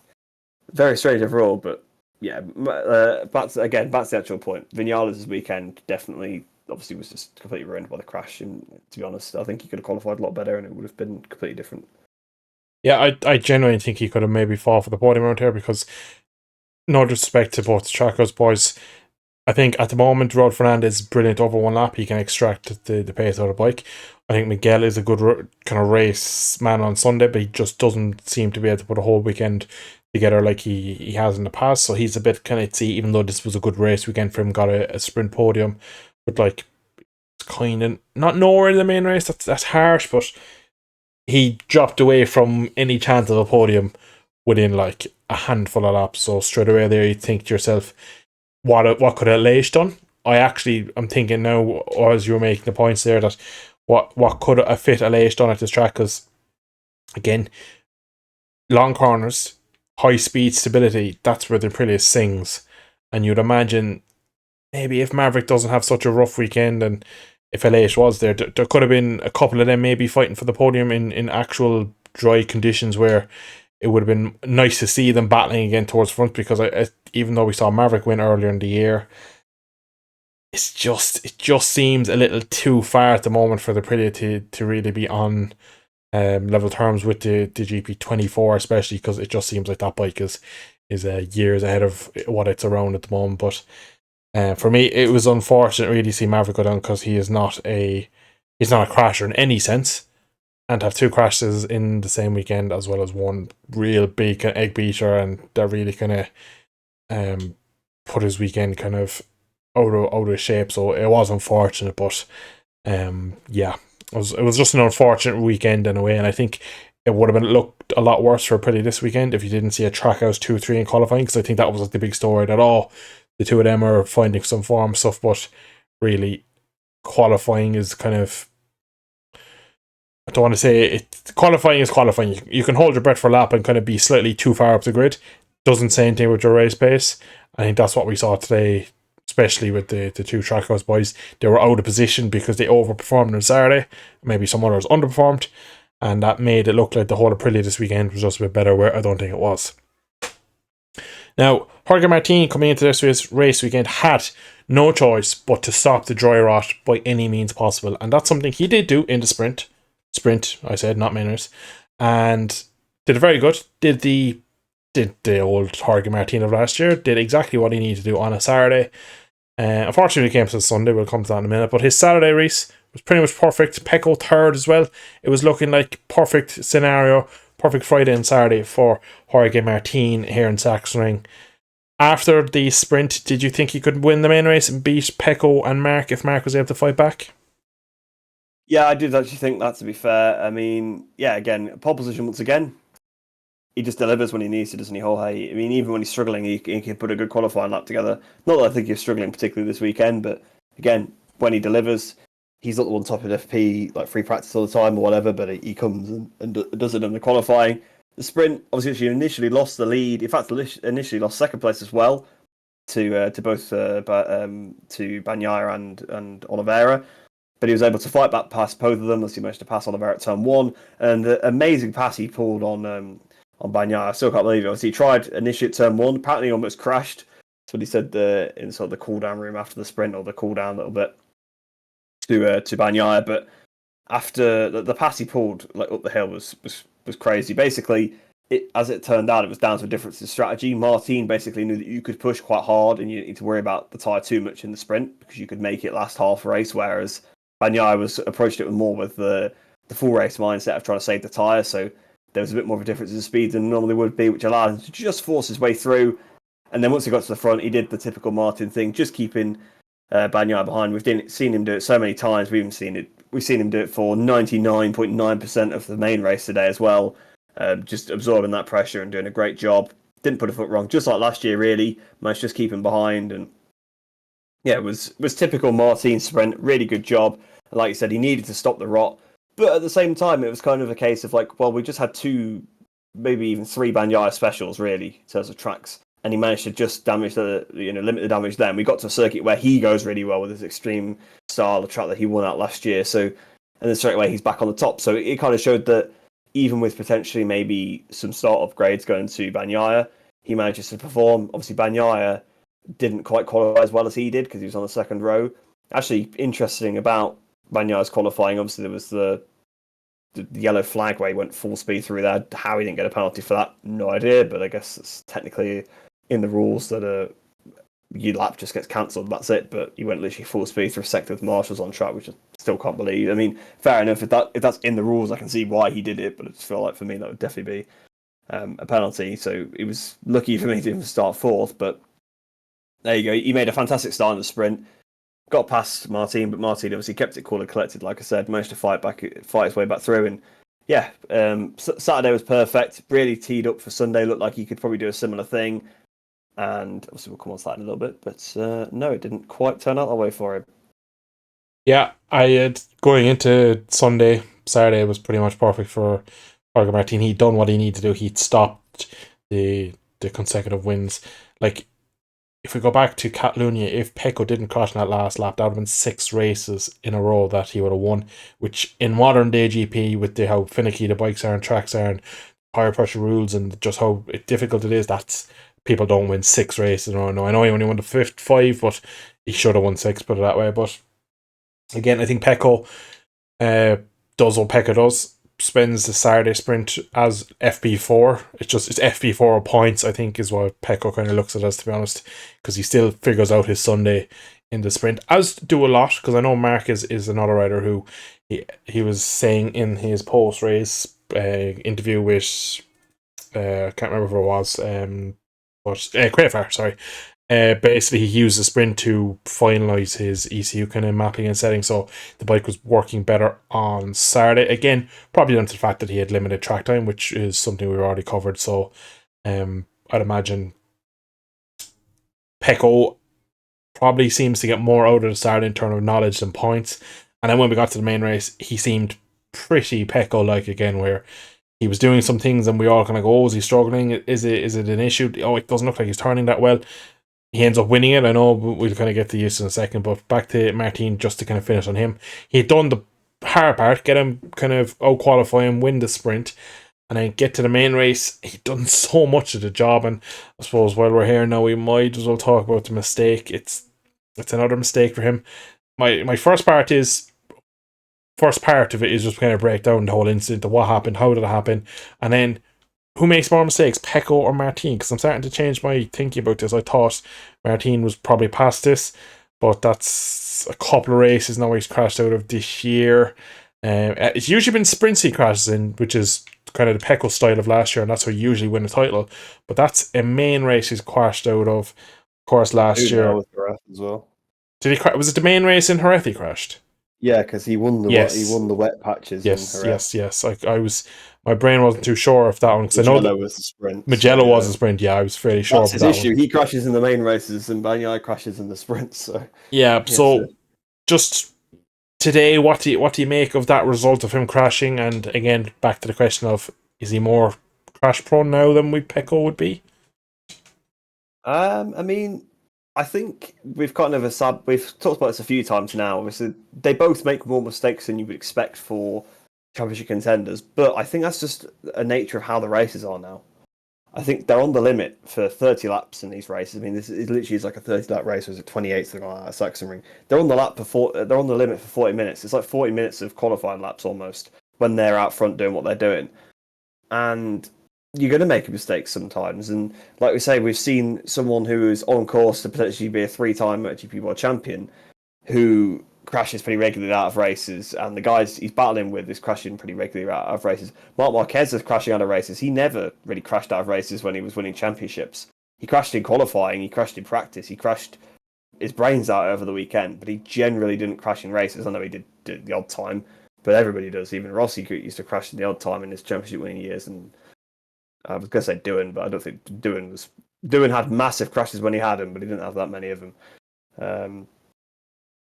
very strange overall. But yeah, back to the actual point. Vinales' weekend definitely, obviously, was just completely ruined by the crash. And to be honest, I think he could have qualified a lot better, and it would have been completely different. Yeah, I genuinely think he could have maybe fought for the podium out here because, no disrespect to both the Trackhouse boys, I think at the moment Rod Fernandez is brilliant over one lap. He can extract the pace out of the bike. I think Miguel is a good kind of race man on Sunday, but he just doesn't seem to be able to put a whole weekend together like he has in the past. So he's a bit kind of see, even though this was a good race weekend for him, got a sprint podium, but like it's kind of not nowhere in the main race. That's harsh, but he dropped away from any chance of a podium within like a handful of laps. So straight away there, you think to yourself, what could Aleix done? I'm thinking now as you were making the points there that what could a fit Aleix done at this track? Because again, long corners, high speed stability, that's where the Aprilia sings. And you'd imagine maybe if Maverick doesn't have such a rough weekend and if Aleix was there could have been a couple of them maybe fighting for the podium in actual dry conditions where it would have been nice to see them battling again towards the front, because even though we saw Maverick win earlier in the year, it just seems a little too far at the moment for the Aprilia to really be on level terms with the GP24, especially because it just seems like that bike is years ahead of what it's around at the moment. But For me, it was unfortunate really to see Maverick go down because he's not a crasher in any sense, and to have two crashes in the same weekend as well as one real big egg beater, and that really kind of put his weekend kind of out of shape. So it was unfortunate, but yeah, it was just an unfortunate weekend in a way, and I think it would have looked a lot worse for Pretty this weekend if you didn't see a Trackhouse 2-3 in qualifying, because I think that was like the big story that the two of them are finding some form stuff, but really qualifying is kind of, I don't want to say it. Qualifying is qualifying. You can hold your breath for a lap and kind of be slightly too far up the grid. Doesn't say anything about your race pace. I think that's what we saw today, especially with the two Trackhouse boys. They were out of position because they overperformed on Saturday. Maybe some others underperformed, and that made it look like the whole Aprilia this weekend was just a bit better, where I don't think it was. Now, Jorge Martin coming into this race weekend had no choice but to stop the dry rot by any means possible, and that's something he did do in the sprint, I said, not main race, and did it very good. Did the old Jorge Martin of last year, did exactly what he needed to do on a Saturday. Unfortunately, it came to Sunday. We'll come to that in a minute. But his Saturday race was pretty much perfect. Pecco third as well. It was looking like perfect scenario, perfect Friday and Saturday for Jorge Martin here in Sachsenring. After the sprint, did you think he could win the main race and beat Pecco and Mark if Mark was able to fight back? Yeah, I did actually think that, to be fair. I mean, yeah, again, pole position once again. He just delivers when he needs to, doesn't he, Jorge? I mean, even when he's struggling, he can put a good qualifying lap together. Not that I think he's struggling particularly this weekend, but again, when he delivers, he's not the one top of FP, like free practice all the time or whatever, but he comes and does it in the qualifying. The sprint, obviously, he initially lost the lead. In fact, initially lost second place as well to both to Bagnaia and Oliveira. But he was able to fight back past both of them as he managed to pass Oliveira at turn one. And the amazing pass he pulled on Bagnaia, I still can't believe it. Obviously, he tried initially at turn one, apparently he almost crashed. That's what he said in sort of the cool down room after the sprint, or the cool down a little bit to Bagnaia. But after the pass he pulled like up the hill was crazy. Basically, as it turned out, it was down to a difference in strategy. Martin basically knew that you could push quite hard and you didn't need to worry about the tyre too much in the sprint because you could make it last half race, whereas Bagnaia approached it more with the full race mindset of trying to save the tyre. So there was a bit more of a difference in speed than normally would be, which allowed him to just force his way through. And then once he got to the front, he did the typical Martin thing, just keeping Bagnaia behind. We've seen him do it so many times. We've seen him do it for 99.9% of the main race today as well. Just absorbing that pressure and doing a great job. Didn't put a foot wrong, just like last year, really. Managed to just keep him behind. And yeah, it was typical Martin sprint. Really good job. And like you said, he needed to stop the rot. But at the same time, it was kind of a case of like, well, we just had two, maybe even three Bagnaia specials, really, in terms of tracks. And he managed to just limit the damage there. And we got to a circuit where he goes really well with his extreme style of track that he won out last year. So, and then straight away he's back on the top. So it kind of showed that even with potentially maybe some start upgrades going to Bagnaia, he manages to perform. Obviously, Bagnaia didn't quite qualify as well as he did because he was on the second row. Actually, interesting about Bagnaia's qualifying, obviously there was the yellow flag where he went full speed through there. How he didn't get a penalty for that, no idea, but I guess it's technically in the rules that your lap just gets cancelled, that's it. But he went literally full speed through a sector with marshals on track, which I still can't believe. I mean, fair enough, if that's in the rules, I can see why he did it, but I just feel like for me that would definitely be a penalty. So it was lucky for me to even start fourth, but there you go. He made a fantastic start in the sprint. Got past Martin, but Martin obviously kept it cool and collected. Like I said, managed to fight his way back through. And yeah, Saturday was perfect. Really teed up for Sunday. Looked like he could probably do a similar thing. And obviously we'll come on to that in a little bit. But no, it didn't quite turn out that way for him. Yeah, I had going into Saturday was pretty much perfect for Jorge Martin. He'd done what he needed to do. He'd stopped the consecutive wins. Like, if we go back to Catalunya, if Pecco didn't crash in that last lap, that would have been 6 races in a row that he would have won, which in modern day GP, with how finicky the bikes are and tracks are and higher pressure rules and just how difficult it is, that's people don't win 6 races in a row. No, I know he only won the 5, but he should have won 6, put it that way. But again, I think Pecco does what Pecco does. spends the Saturday sprint as FP4. It's FP4 points, I think, is what Pecco kind of looks at as, to be honest, because he still figures out his Sunday in the sprint, as do a lot, because I know Mark is another rider who he was saying in his post race interview with I can't remember who it was, but Crayfar, sorry. Basically, he used the sprint to finalize his ECU kind of mapping and setting, so the bike was working better on Saturday. Again, probably down to the fact that he had limited track time, which is something we've already covered. So, I'd imagine Pecco probably seems to get more out of the Saturday in terms of knowledge than points. And then when we got to the main race, he seemed pretty Pecco-like again, where he was doing some things and we all kind of go, oh, is he struggling? Is it an issue? Oh, it doesn't look like he's turning that well. He ends up winning it. I know we'll kind of get to use in a second, but back to Martin, just to kind of finish on him. He had done the hard part, get him kind of out qualify him, win the sprint, and then get to the main race. He'd done so much of the job, and I suppose while we're here now, we might as well talk about the mistake. It's another mistake for him. My first part of it is just kind of break down the whole incident, of what happened, how did it happen, and then who makes more mistakes, Pecco or Martin? Because I'm starting to change my thinking about this. I thought Martin was probably past this, but that's a couple of races now he's crashed out of this year. It's usually been sprints he crashes in, which is kind of the Pecco style of last year, and that's how you usually win a title. But that's a main race he's crashed out of course, last year. With Jerez as well. Did he? Was it the main race in Jerez he crashed? Yeah, because he won the he won the wet patches. Yes. I was. My brain wasn't too sure if that one, because I know that was the sprint. Mugello was a sprint. Yeah, I was fairly sure. That's his issue. One. He crashes in the main races, and Bagnaia crashes in the sprints. So yeah. So just today, what do you make of that result of him crashing? And again, back to the question of, is he more crash prone now than Pecco would be? I mean, I think we've talked about this a few times now. Obviously, they both make more mistakes than you would expect for championship contenders, but I think that's just a nature of how the races are now. I think they're on the limit for 30 laps in these races. I mean, this is literally like a 30-lap race, or is it 28 something like that, Sachsenring? They're on the limit for 40 minutes. It's like 40 minutes of qualifying laps almost when they're out front doing what they're doing, and you're going to make mistakes sometimes. And like we say, we've seen someone who is on course to potentially be a 3-time MotoGP World Champion who crashes pretty regularly out of races, and the guys he's battling with is crashing pretty regularly out of races. Marc Marquez is crashing out of races. He never really crashed out of races when he was winning championships. He crashed in qualifying, he crashed in practice, he crashed his brains out over the weekend, but he generally didn't crash in races. I know he did the odd time, but everybody does. Even Rossi used to crash in the odd time in his championship winning years, and I was going to say Doohan, but I don't think Doohan had massive crashes when he had them, but he didn't have that many of them.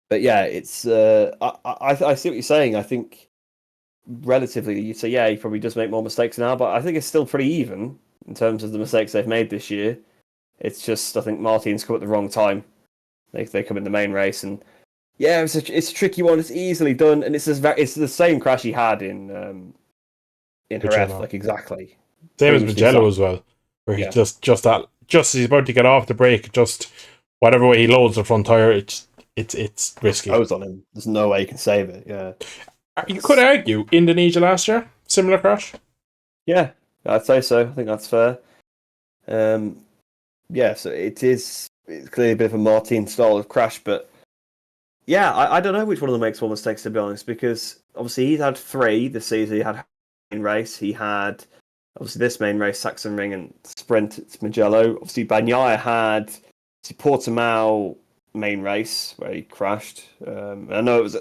But yeah, it's I see what you're saying. I think relatively, you'd say, yeah, he probably does make more mistakes now, but I think it's still pretty even in terms of the mistakes they've made this year. It's just, I think Martin's come at the wrong time. They come in the main race, and yeah, it's a tricky one. It's easily done, and it's the same crash he had in Jerez, like exactly. Same as Mugello as well, where he just as he's about to get off the brake, just whatever way he loads the front tire, it's risky. Goes on him. There's no way he can save it. Yeah, you could argue Indonesia last year, similar crash. Yeah, I'd say so. I think that's fair. Yeah, so it's clearly a bit of a Martin style of crash, but yeah, I don't know which one of them makes more mistakes, to be honest, because obviously he's had 3 this season. He had main race, he had obviously this main race, Sachsenring, and sprint, it's Mugello. Obviously Bagnaia had Portimao main race where he crashed. I know it was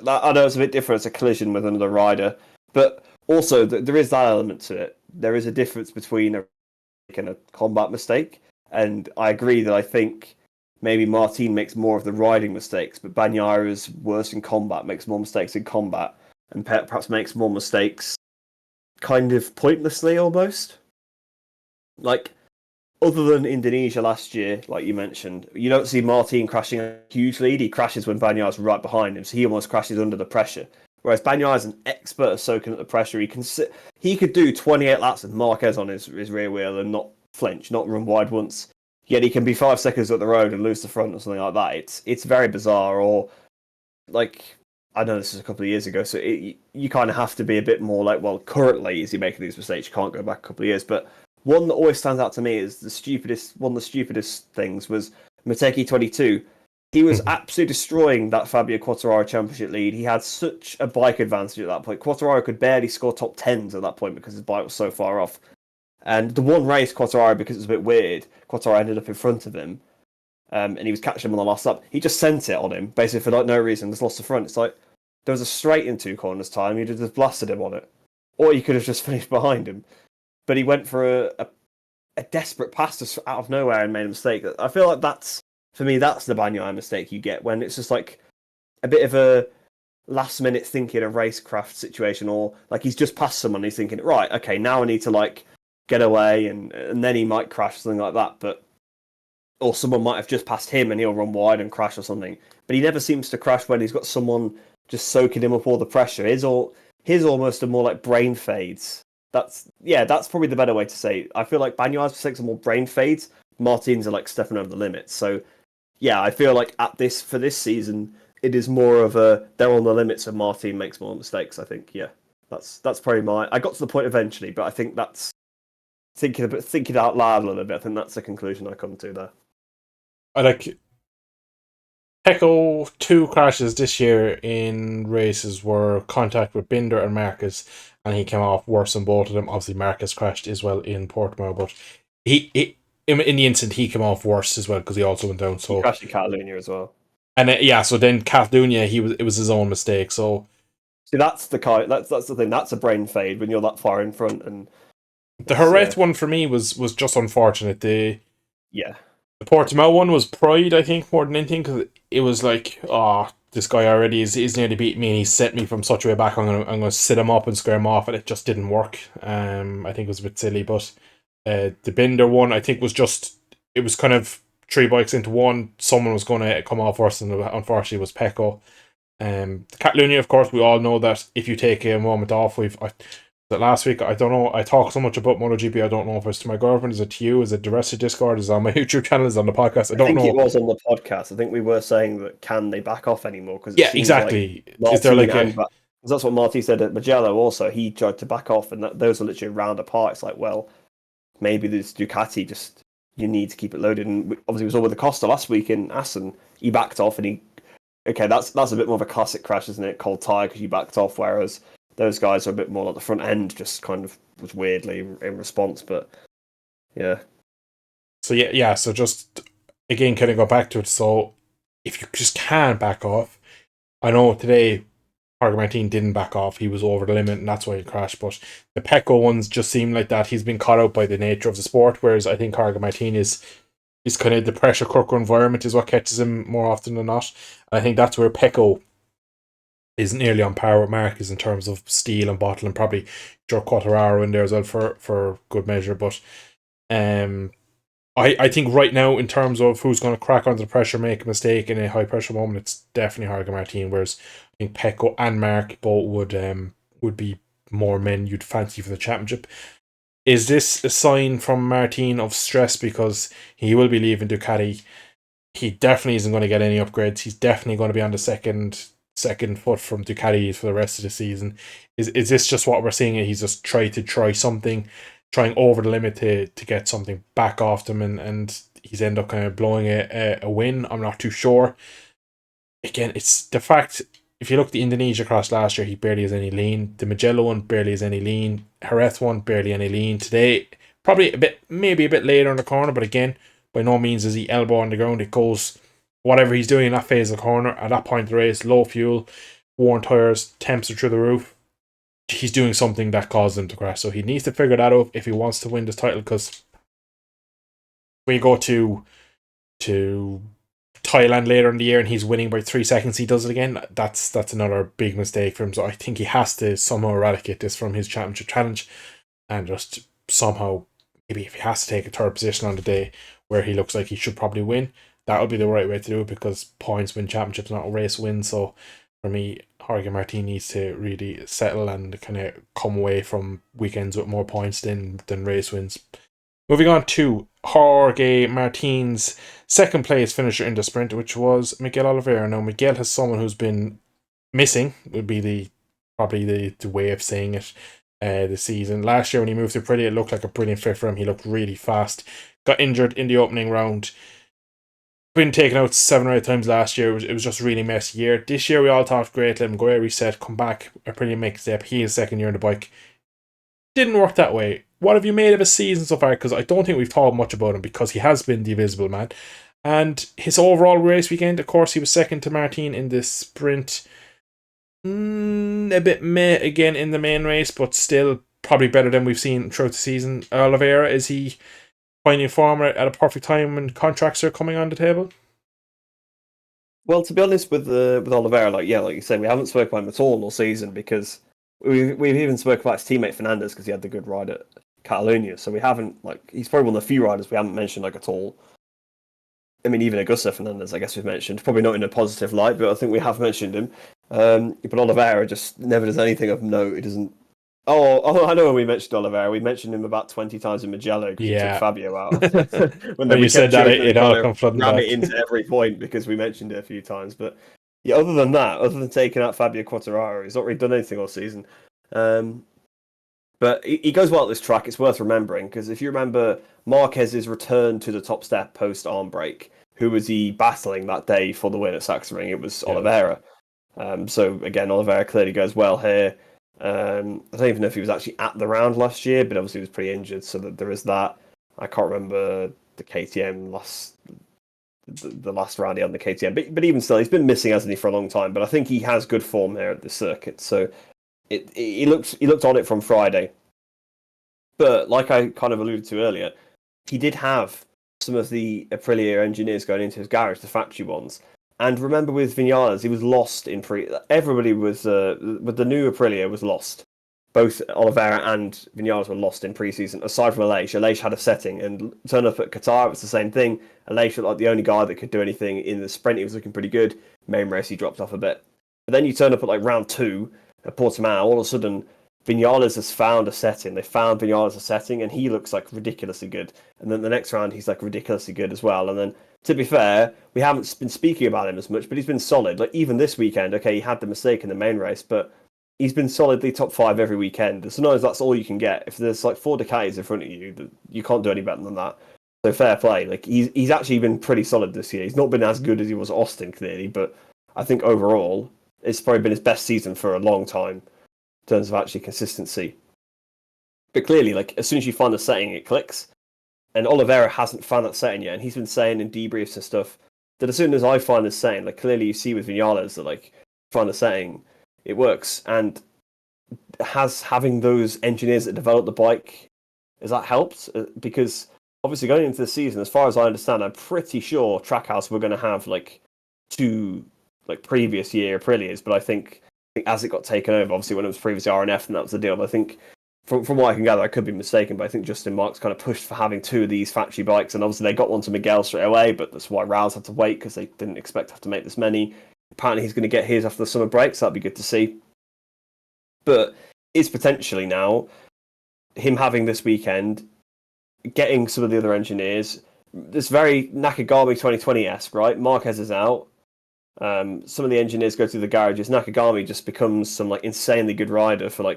a bit different. It's a collision with another rider, but also there is that element to it. There is a difference between a combat mistake, and I agree that I think maybe Martin makes more of the riding mistakes, but Bagnaia is worse in combat, makes more mistakes in combat, and perhaps makes more mistakes kind of pointlessly almost. Like, other than Indonesia last year, like you mentioned, you don't see Martin crashing a huge lead. He crashes when Bagnaia's right behind him, so he almost crashes under the pressure. Whereas Bagnaia is an expert at soaking up the pressure. He could do 28 laps with Marquez on his rear wheel and not flinch, not run wide once. Yet he can be 5 seconds up the road and lose the front or something like that. It's very bizarre. Or like I know this was a couple of years ago, so you kind of have to be a bit more like, well, currently is he making these mistakes? You can't go back a couple of years. But one that always stands out to me is one of the stupidest things was Motogp 22. He was absolutely destroying that Fabio Quartararo championship lead. He had such a bike advantage at that point. Quartararo could barely score top 10s at that point because his bike was so far off. And the one race, Quartararo, because it was a bit weird, Quartararo ended up in front of him. And he was catching him on the last lap. He just sent it on him, basically for like no reason, just lost the front. It's like, there was a straight in 2 corners time, you'd have just blasted him on it. Or you could have just finished behind him. But he went for a desperate pass just out of nowhere and made a mistake. I feel like for me, that's the Bagnaia mistake you get when it's just like a bit of a last minute thinking, a racecraft situation, or like he's just passed someone, he's thinking, right, okay, now I need to like get away, and then he might crash, something like that. But or someone might have just passed him and he'll run wide and crash or something. But he never seems to crash when he's got someone just soaking him up all the pressure. His almost a more like brain fades. That's probably the better way to say it. I feel like Bagnaia's mistakes are more brain fades. Martin's are like stepping over the limits. So yeah, I feel like for this season, it is more of a they're on the limits and Martin makes more mistakes. I think that's probably I got to the point eventually, but I think that's thinking out loud a little bit. I think that's the conclusion I come to there. I like Pecco 2 crashes this year in races were contact with Binder and Marcus, and he came off worse than both of them. Obviously, Marcus crashed as well in Portimao, but he in the incident he came off worse as well because he also went down. So he crashed in Catalunya as well. And so then Catalunya, it was his own mistake. So see, that's the thing. That's a brain fade when you're that far in front. And the Jerez one for me was just unfortunate. The Portimao one was pride, I think, more than anything, because it was like, this guy already is nearly beat me, and he set me from such a way back. I'm gonna sit him up and square him off, and it just didn't work. I think it was a bit silly, but the Binder one, I think, it was kind of 3 bikes into one. Someone was going to come off worse, and unfortunately it was Pecco. Catalunya, of course, we all know that if you take a moment off, last week, I don't know, I talk so much about MotoGP, I don't know if it's to my girlfriend, is it to you, is it the rest of Discord, is it on my YouTube channel, is it on the podcast, I don't know. I think it was on the podcast. I think we were saying that can they back off anymore? Cause exactly. Like is there like that's what Marty said at Mugello also, he tried to back off, and those are literally round apart. It's like, well, maybe this Ducati just, you need to keep it loaded, and obviously it was all with the Costa last week in Assen, he backed off, and that's a bit more of a classic crash, isn't it? Cold tire because you backed off, whereas those guys are a bit more like the front end just kind of was weirdly in response, but yeah. So just again, kind of go back to it. So if you just can't back off, I know today Jorge Martin didn't back off, he was over the limit, and that's why he crashed. But the Pecco ones just seem like that he's been caught out by the nature of the sport, whereas I think Jorge Martin is kind of the pressure cooker environment is what catches him more often than not. And I think that's where Pecco is nearly on par with Marquez in terms of steel and bottle, and probably Joe Quartararo in there as well for good measure. But I think right now, in terms of who's going to crack under the pressure, make a mistake in a high pressure moment, it's definitely Jorge Martin. Whereas I think Pecco and Mark both would be more men you'd fancy for the championship. Is this a sign from Martin of stress because he will be leaving Ducati? He definitely isn't going to get any upgrades. He's definitely going to be on the second foot from Ducati for the rest of the season. Is this just what we're seeing? He's just trying over the limit to get something back off them, and he's ended up kind of blowing a win. I'm not too sure. Again, it's the fact, if you look at the Indonesia cross last year, he barely has any lean. The Mugello one barely has any lean. Jerez one barely any lean. Today, probably maybe a bit later in the corner, but again, by no means is he elbow on the ground. It goes, whatever he's doing in that phase of the corner, at that point of the race, low fuel, worn tyres, temps are through the roof, he's doing something that caused him to crash. So he needs to figure that out if he wants to win this title, because we go to Thailand later in the year and he's winning by 3 seconds, he does it again, that's another big mistake for him. So I think he has to somehow eradicate this from his championship challenge, and just somehow, maybe if he has to take a third position on the day where he looks like he should probably win, that would be the right way to do it, because points win championships, not a race win. So for me, Jorge Martin needs to really settle and kind of come away from weekends with more points than race wins. Moving on to Jorge Martin's second place finisher in the sprint, which was Miguel Oliveira. Now, Miguel has someone who's been missing would be the way of saying it. This season, last year when he moved to Aprilia, it looked like a brilliant fit for him. He looked really fast. Got injured in the opening round. Been taken out 7 or 8 times last year. It was just a really messy year. This year we all thought great, let him go, reset, come back, Aprilia make a step. He is second year on the bike. Didn't work that way. What have you made of his season so far? Because I don't think we've talked much about him, because he has been the invisible man. And his overall race weekend, of course, he was second to Martin in the sprint. A bit meh again in the main race, but still probably better than we've seen throughout the season. Oliveira, is he finding form at a perfect time when contracts are coming on the table? Well, to be honest with Oliveira, like you said, we haven't spoken about him at all all season, because we've even spoken about his teammate Fernandez because he had the good ride at Catalonia. So we haven't, he's probably one of the few riders we haven't mentioned at all. I mean, even Augusta Fernandez, I guess we've mentioned, probably not in a positive light, but I think we have mentioned him. But Oliveira just never does anything of note. He doesn't. Oh, I know when we mentioned Oliveira, we mentioned him about 20 times in Mugello because he took Fabio out. When you said that, it all come flooding ram back. it into every point because we mentioned it a few times. But yeah, other than that, other than taking out Fabio Quartararo, he's not really done anything all season. But he goes well at this track. It's worth remembering because if you remember Marquez's return to the top step post arm break, who was he battling that day for the win at Sachsenring? It was Oliveira. So again, Oliveira clearly goes well here. I don't even know if he was actually at the round last year, but obviously he was pretty injured, so that there is that. I can't remember the KTM the last round he had on the KTM, but even still, he's been missing, hasn't he, for a long time. But I think he has good form here at the circuit, so he looked on it from Friday. But like I kind of alluded to earlier, he did have some of the Aprilia engineers going into his garage, the factory ones. And remember with Vinales, he was lost in everybody was with the new Aprilia was lost. Both Oliveira and Vinales were lost in pre-season, aside from Aleix. Aleix had a setting, and turned up at Qatar, it was the same thing. Aleix looked like the only guy that could do anything in the sprint. He was looking pretty good. Main race, he dropped off a bit. But then you turn up at round 2 at Portimao, all of a sudden Vinales has found a setting. They found Vinales a setting, and he looks like ridiculously good. And then the next round, he's like ridiculously good as well. And then, to be fair, we haven't been speaking about him as much, but he's been solid. Like even this weekend, okay, he had the mistake in the main race, but he's been solidly top 5 every weekend. Sometimes that's all you can get. If there's 4 Ducatis in front of you, you can't do any better than that. So fair play. Like he's actually been pretty solid this year. He's not been as good as he was at Austin, clearly, but I think overall it's probably been his best season for a long time in terms of actually consistency. But clearly, as soon as you find the setting, it clicks. And Oliveira hasn't found that setting yet, and he's been saying in debriefs and stuff that as soon as I find the setting, clearly you see with Vinales that find the setting, it works. And having those engineers that develop the bike, has that helped? Because obviously going into the season, as far as I understand, I'm pretty sure Trackhouse were going to have 2 previous year Aprilias, but I think as it got taken over, obviously when it was previously RNF, and that was the deal. But I think from what I can gather, I could be mistaken, but I think Justin Marks kind of pushed for having 2 of these factory bikes, and obviously they got one to Miguel straight away, but that's why Rouse had to wait, because they didn't expect to have to make this many. Apparently he's going to get his after the summer break, so that'd be good to see. But it's potentially now him having this weekend, getting some of the other engineers, this very Nakagami 2020-esque, right? Marquez is out. Some of the engineers go through the garages. Nakagami just becomes some insanely good rider for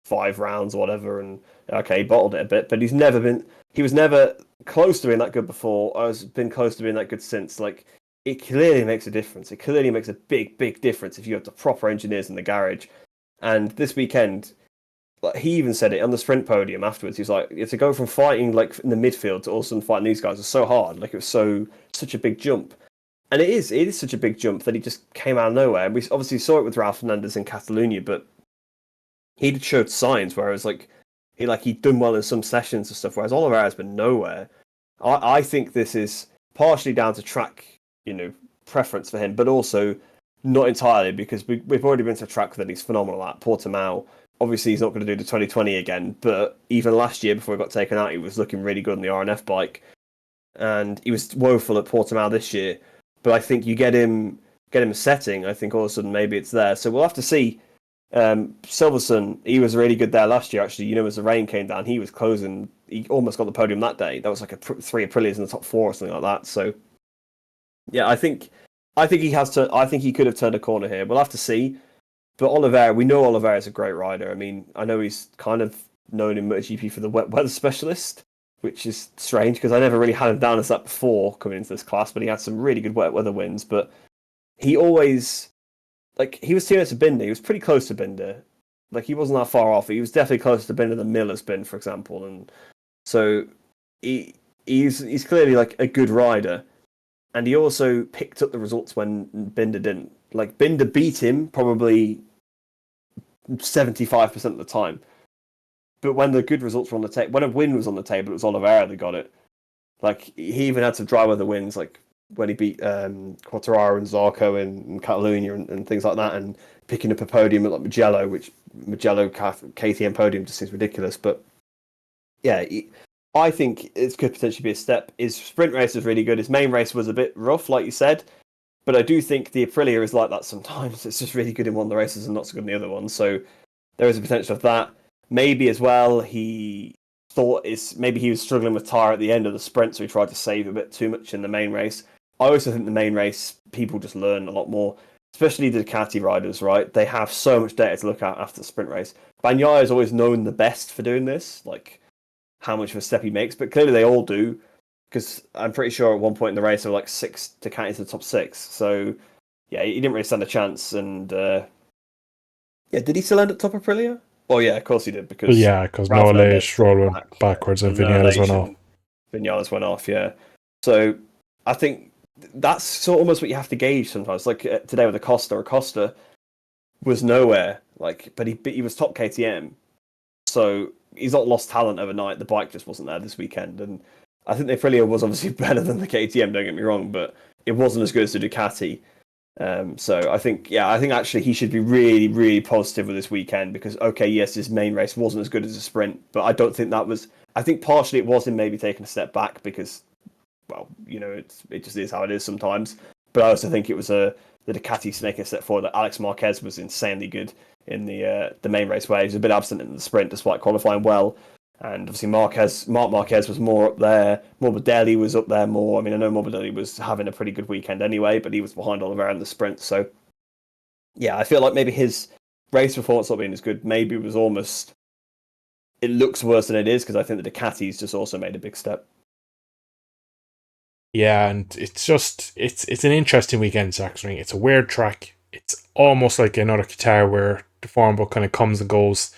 5 rounds or whatever, and okay, he bottled it a bit, but he was never close to being that good before, or has been close to being that good since. It clearly makes a difference. It clearly makes a big difference if you have the proper engineers in the garage. And this weekend, he even said it on the sprint podium afterwards. He's like, to go from fighting in the midfield to all of a sudden fighting these guys was so hard. It was such a big jump. And it is such a big jump that he just came out of nowhere. We obviously saw it with Ralph Fernandez in Catalonia, but he'd showed signs, whereas he'd done well in some sessions and stuff, whereas Oliveira has been nowhere. I think this is partially down to track, preference for him, but also not entirely, because we've already been to a track that he's phenomenal at, Portimao. Obviously, he's not going to do the 2020 again, but even last year, before he got taken out, he was looking really good on the RNF bike, and he was woeful at Portimao this year. But I think you get him a setting, I think all of a sudden maybe it's there. So we'll have to see. Silverson, he was really good there last year, actually. As the rain came down, he was closing. He almost got the podium that day. That was 3 Aprilias in the top 4 or something like that. So, yeah, I think I think he has to. I think he could have turned a corner here. We'll have to see. But Oliveira, we know Oliveira is a great rider. I mean, I know he's kind of known in MotoGP for the wet weather specialist, which is strange because I never really had him down as that before coming into this class. But he had some really good wet weather wins. But he always, like, he was teammates with Binder. He was pretty close to Binder. Like, he wasn't that far off. He was definitely closer to Binder than Miller's been, for example. And so he's clearly like a good rider. And he also picked up the results when Binder didn't. Like, Binder beat him probably 75% of the time. But when the good results were on the table, when a win was on the table, it was Oliveira that got it. Like, he even had some dry weather wins, like when he beat Quartararo and Zarco in Catalunya and things like that, and picking up a podium at like Mugello, which Mugello KTM podium just seems ridiculous. But yeah, I think it could potentially be a step. His sprint race was really good. His main race was a bit rough, like you said. But I do think the Aprilia is like that sometimes. It's just really good in one of the races and not so good in the other one. So there is a potential of that. Maybe as well, he thought maybe he was struggling with tyre at the end of the sprint, so he tried to save a bit too much in the main race. I also think the main race, people just learn a lot more, especially the Ducati riders, right? They have so much data to look at after the sprint race. Bagnaia has always known the best for doing this, like how much of a step he makes, but clearly they all do. Because I'm pretty sure at one point in the race there were like 6 to count into the top 6. So yeah, he didn't really stand a chance. And yeah, did he still end at top Aprilia? Oh yeah, of course he did because Noah Leish rolled backwards and Vinales went off. Vinales went off, yeah. So I think that's sort of almost what you have to gauge sometimes. Like today with Acosta was nowhere. Like, but he was top KTM, so he's not lost talent overnight. The bike just wasn't there this weekend, and I think the Aprilia was obviously better than the KTM, don't get me wrong, but it wasn't as good as the Ducati. So I think actually he should be really, really positive with this weekend because, okay, yes, his main race wasn't as good as a sprint, but I don't think that was. I think partially it was him maybe taking a step back because, well, you know, it just is how it is sometimes. But I also think it was the Ducati making a step forward. That Alex Marquez was insanely good in the main race where he was a bit absent in the sprint despite qualifying well. And obviously Marc Marquez was more up there. Morbidelli was up there more. I mean, I know Morbidelli was having a pretty good weekend anyway, but he was behind Oliveira in the sprint. So, yeah, I feel like maybe his race performance not being as good, maybe it was almost... It looks worse than it is, because I think the Ducati's just also made a big step. Yeah, and it's an interesting weekend, Sachsenring. It's a weird track. It's almost like another Qatar where the form book kind of comes and goes.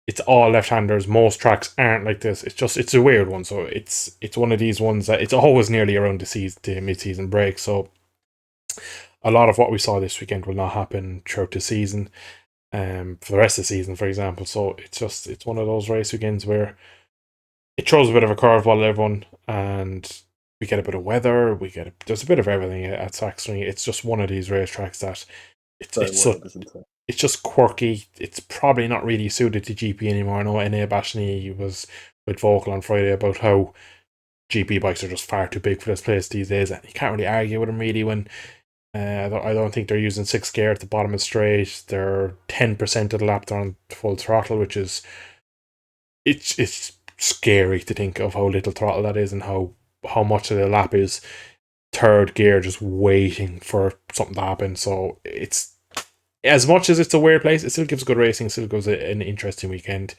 It's all left-handers. Most tracks aren't like this. It's a weird one. So it's one of these ones that it's always nearly around the mid-season break. So a lot of what we saw this weekend will not happen throughout the season. For the rest of the season, for example. So it's one of those race weekends where it throws a bit of a curveball at everyone, and we get a bit of weather. There's a bit of everything at Saxony. It's just one of these racetracks that it's just quirky. It's probably not really suited to GP anymore. I know Enea Bashani was with vocal on Friday about how GP bikes are just far too big for this place these days, and you can't really argue with him really when I don't think they're using 6th gear at the bottom of straight. They're 10% of the lap they're on full throttle, which is it's scary to think of how little throttle that is and how much of the lap is 3rd gear just waiting for something to happen. So it's, as much as it's a weird place, it still gives good racing, still gives an interesting weekend.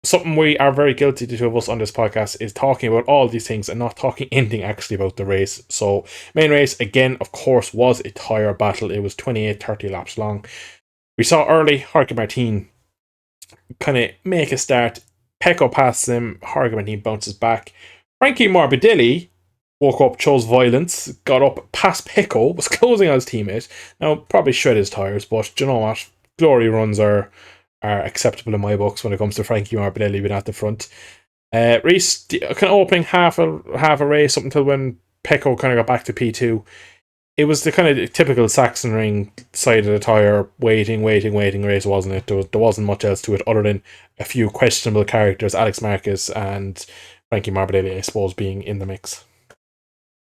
Something we are very guilty, the two of us on this podcast, is talking about all these things and not talking anything actually about the race. So main race, again, of course, was a tyre battle. It was 28-30 laps long. We saw early Jorge Martin kind of make a start. Pecco passes him, Jorge Martin bounces back. Frankie Morbidelli woke up, chose violence, got up past Pecco, was closing on his teammate. Now, probably shred his tyres, but do you know what? Glory runs are acceptable in my books when it comes to Frankie Morbidelli being at the front. Rhys, kind of opening half a race up until when Pecco kind of got back to P2. It was the kind of typical Sachsenring side of the tyre, waiting race, wasn't it? There wasn't much else to it other than a few questionable characters, Alex Marquez and Frankie Morbidelli, I suppose, being in the mix.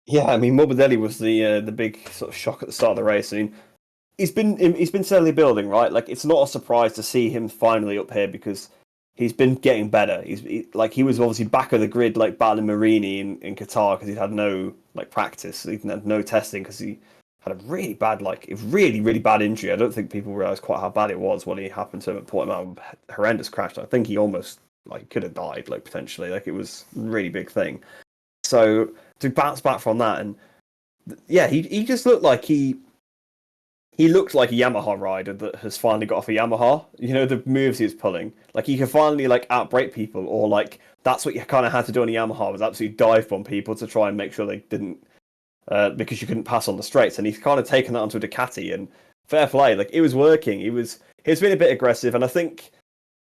Yeah, I mean, Morbidelli was the big sort of shock at the start of the race. I mean, he's been steadily building, right? Like, it's not a surprise to see him finally up here because he's been getting better. He was obviously back of the grid, like battling Marini in Qatar because he'd had no practice, he had no testing because he had a really bad, really bad injury. I don't think people realised quite how bad it was when he happened to put him out of a horrendous crash. I think he almost could have died, potentially. It was a really big thing. So to bounce back from that, and yeah, he just looked like he looked like a Yamaha rider that has finally got off a Yamaha. The moves he was pulling, he could finally outbrake people, or that's what you kind of had to do on a Yamaha, was absolutely dive bomb people to try and make sure they didn't, because you couldn't pass on the straights. And he's kind of taken that onto a Ducati, and fair play, it was working. He was been a bit aggressive, and I think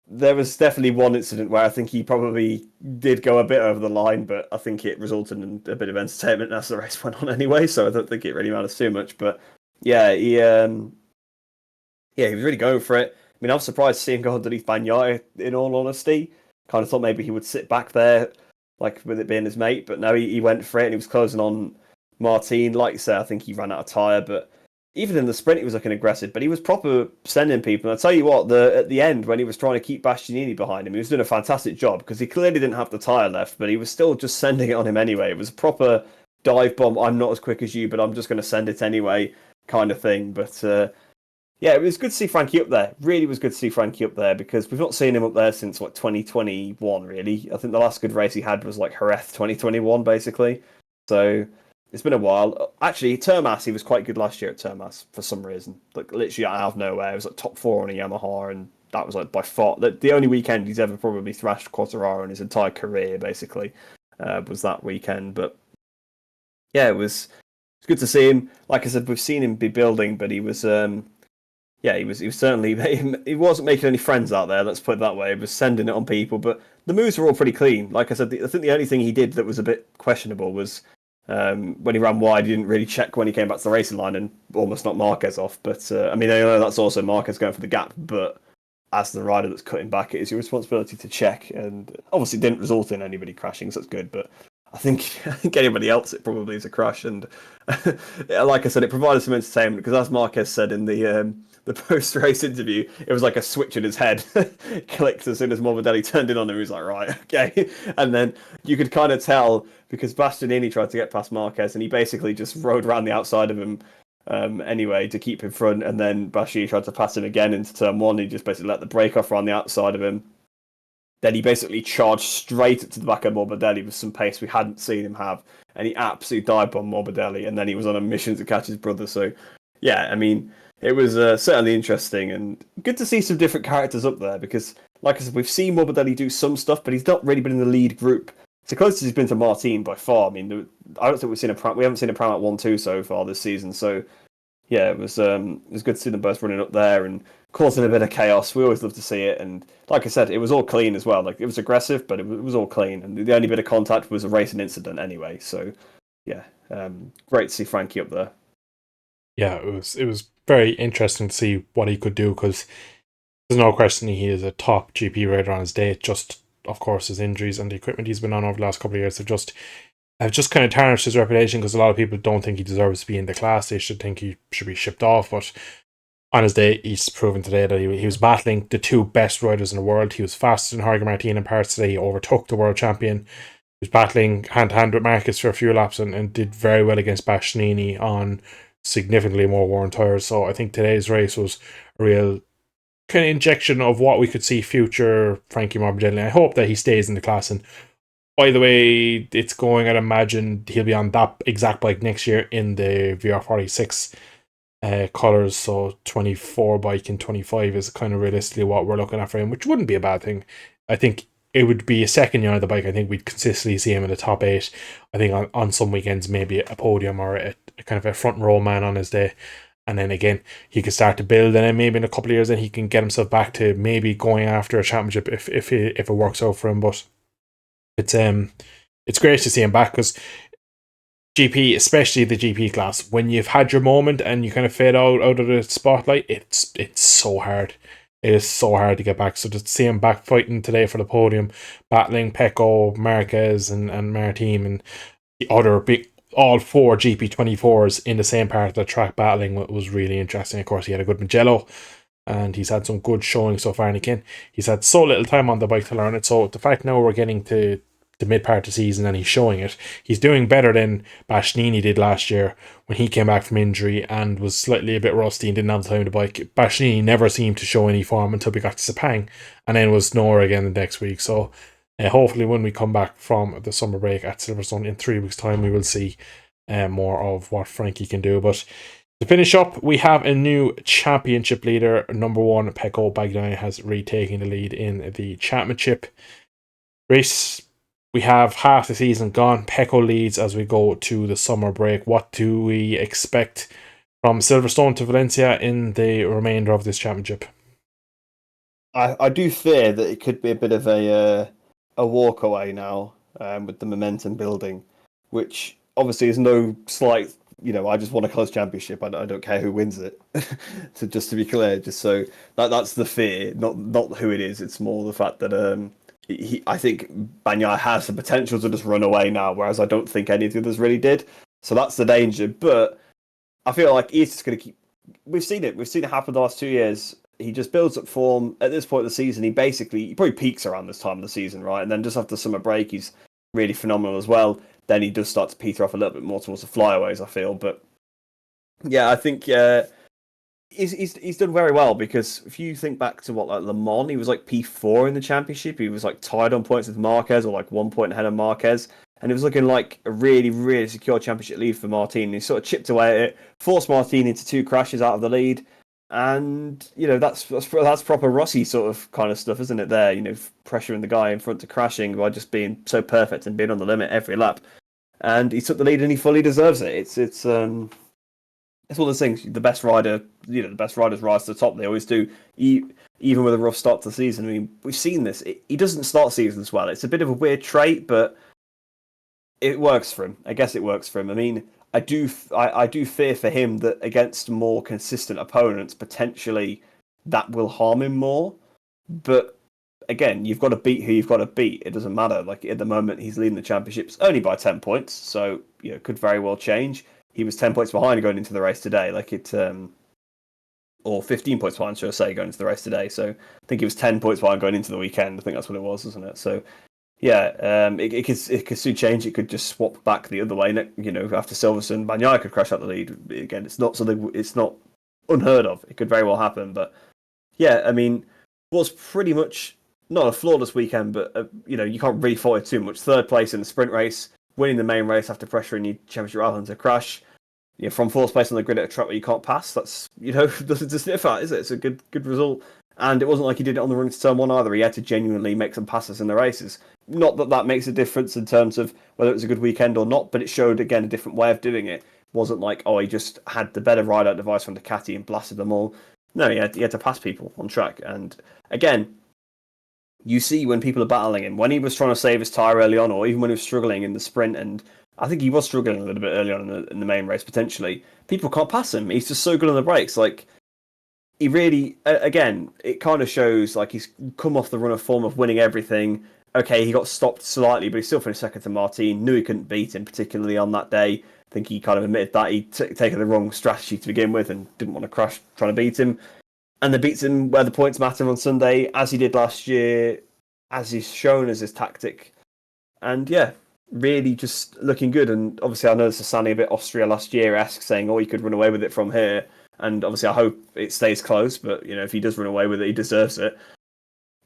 there was definitely one incident where I think he probably did go a bit over the line, but I think it resulted in a bit of entertainment as the race went on anyway, so I don't think it really matters too much. But yeah, he was really going for it. I mean, I was surprised to see him go underneath Bagnaia, in all honesty. Kind of thought maybe he would sit back there, with it being his mate, but no, he went for it, and he was closing on Martin. Like you say, I think he ran out of tyre, but even in the sprint, he was looking aggressive, but he was proper sending people. And I'll tell you what, at the end, when he was trying to keep Bastianini behind him, he was doing a fantastic job, because he clearly didn't have the tyre left, but he was still just sending it on him anyway. It was a proper dive bomb. I'm not as quick as you, but I'm just going to send it anyway kind of thing. But yeah, it was good to see Frankie up there. Really was good to see Frankie up there, because we've not seen him up there since 2021, really. I think the last good race he had was Jerez 2021, basically. So it's been a while. Actually, Termas, he was quite good last year at Termas for some reason. Literally out of nowhere, it was top 4 on a Yamaha, and that was by far the only weekend he's ever probably thrashed Quartararo in his entire career, basically, was that weekend. But yeah, it was good to see him. Like I said, we've seen him be building, but he was he was certainly, he wasn't making any friends out there, let's put it that way. He was sending it on people, but the moves were all pretty clean. Like I said, I think the only thing he did that was a bit questionable was when he ran wide, he didn't really check when he came back to the racing line and almost knocked Marquez off. But I mean, I know that's also Marquez going for the gap, but as the rider that's cutting back, it is your responsibility to check. And obviously, it didn't result in anybody crashing, so that's good. But I think anybody else, it probably is a crash. And like I said, it provided some entertainment, because as Marquez said in the post-race interview, it was like a switch in his head clicked as soon as Morbidelli turned in on him. He was like, right, okay. And then you could kind of tell, because Bastianini tried to get past Marquez, and he basically just rode around the outside of him anyway to keep in front. And then Bastianini tried to pass him again into turn 1. He just basically let the brake off around the outside of him. Then he basically charged straight to the back of Morbidelli with some pace we hadn't seen him have. And he absolutely dived on Morbidelli. And then he was on a mission to catch his brother. So, yeah, I mean, it was certainly interesting, and good to see some different characters up there, because, like I said, we've seen Morbidelli do some stuff, but he's not really been in the lead group. It's the closest he's been to Martin by far. I mean, I don't think we haven't seen a Pram at 1-2 so far this season. So, yeah, it was good to see them both running up there and causing a bit of chaos. We always love to see it, and like I said, it was all clean as well. It was aggressive, but it was all clean, and the only bit of contact was a racing incident anyway. So, yeah, great to see Frankie up there. Yeah, it was very interesting to see what he could do, because there's no question he is a top GP rider on his day. Just, of course, his injuries and the equipment he's been on over the last couple of years have just kind of tarnished his reputation, because a lot of people don't think he deserves to be in the class. They should think he should be shipped off. But on his day, he's proven today that he was battling the two best riders in the world. He was faster than Jorge Martin in parts today. He overtook the world champion. He was battling hand-to-hand with Marquez for a few laps, and did very well against Bastianini on significantly more worn tyres. So I think today's race was a real kind of injection of what we could see future Frankie Morbidelli. I hope that he stays in the class, and by the way it's going, I'd imagine he'll be on that exact bike next year in the VR46 colours. So 24 bike and 25 is kind of realistically what we're looking at for him, which wouldn't be a bad thing. I think it would be a second year on the bike. I think we'd consistently see him in the top 8. I think on some weekends maybe a podium or a kind of a front row man on his day. And then again, he could start to build, and then maybe in a couple of years then he can get himself back to maybe going after a championship if it works out for him. But it's great to see him back, because GP, especially the GP class, when you've had your moment and you kind of fade out of the spotlight, it's so hard. It is so hard to get back. So to see him back fighting today for the podium, battling Pecco, Marquez and Martin, and the other big, all 4 GP24s in the same part of the track battling, was really interesting. Of course, he had a good Mugello, and he's had some good showing so far. And again, he's had so little time on the bike to learn it. So the fact now we're getting to the mid part of the season, and he's showing it. He's doing better than Bastianini did last year when he came back from injury and was slightly a bit rusty and didn't have the time to bike. Bastianini never seemed to show any form until we got to Sepang, and then was nowhere again the next week. So hopefully when we come back from the summer break at Silverstone in 3 weeks' time, we will see more of what Frankie can do. But to finish up, we have a new championship leader. Number 1, Pecco Bagnaia, has retaken the lead in the championship. Rhys, we have half the season gone. Pecco leads as we go to the summer break. What do we expect from Silverstone to Valencia in the remainder of this championship? I do fear that it could be a bit of a walk away now with the momentum building, which obviously is no slight. I just want a close championship. I don't care who wins it. So just to be clear, just so that's the fear, not who it is. It's more the fact that I think Bagnaia has the potential to just run away now, whereas I don't think any of the others really did. So that's the danger. But I feel like he's just going to keep. We've seen it. We've seen it happen the last 2 years. He just builds up form. At this point of the season, he probably peaks around this time of the season, right? And then just after the summer break, he's really phenomenal as well. Then he does start to peter off a little bit more towards the flyaways, I feel. But yeah, I think he's done very well, because if you think back to Le Mans, he was like P4 in the championship. He was like tied on points with Marquez, or like 1 point ahead of Marquez. And it was looking like a really, really secure championship lead for Martin. He sort of chipped away at it, forced Martin into 2 crashes out of the lead. And, that's proper Rossi sort of kind of stuff, isn't it, there? Pressuring the guy in front to crashing by just being so perfect and being on the limit every lap. And he took the lead and he fully deserves it. It's one of those things. The best rider, the best riders rise to the top. They always do, even with a rough start to the season. I mean, we've seen this. He doesn't start seasons well. It's a bit of a weird trait, but it works for him. I guess it works for him. I mean, I do fear for him that against more consistent opponents, potentially that will harm him more. But again, you've got to beat who you've got to beat. It doesn't matter. Like at the moment, he's leading the championships only by 10 points, so could very well change. He was 10 points behind going into the race today, or 15 points behind, should I say, going into the race today. So I think he was 10 points behind going into the weekend. I think that's what it was, isn't it? So yeah, it could soon change. It could just swap back the other way. After Silverstone, Bagnaia could crash out the lead again. It's not something. It's not unheard of. It could very well happen. But yeah, I mean, was pretty much not a flawless weekend, but you can't really fault it too much. 3rd place in the sprint race, winning the main race after pressuring your championship rival to crash. From 4th place on the grid at a track where you can't pass. That's doesn't sniff at, is it? It's a good result. And it wasn't like he did it on the run to turn 1 either. He had to genuinely make some passes in the races. Not that makes a difference in terms of whether it was a good weekend or not, but it showed, again, a different way of doing it. It wasn't like, he just had the better ride-out device from Ducati and blasted them all. No, he had to pass people on track. And again, you see when people are battling him, when he was trying to save his tyre early on, or even when he was struggling in the sprint, and I think he was struggling a little bit early on in the main race, potentially, people can't pass him. He's just so good on the brakes. Like, he really, again, it kind of shows like he's come off the run of form of winning everything. Okay, he got stopped slightly, but he still finished second to Martin. Knew he couldn't beat him, particularly on that day. I think he kind of admitted that he'd taken the wrong strategy to begin with and didn't want to crash trying to beat him. And they beats him where the points matter on Sunday, as he did last year, as he's shown as his tactic. And yeah, really just looking good. And obviously, I know this is sounding a bit Austria last year-esque, saying, he could run away with it from here. And obviously, I hope it stays close. But if he does run away with it, he deserves it.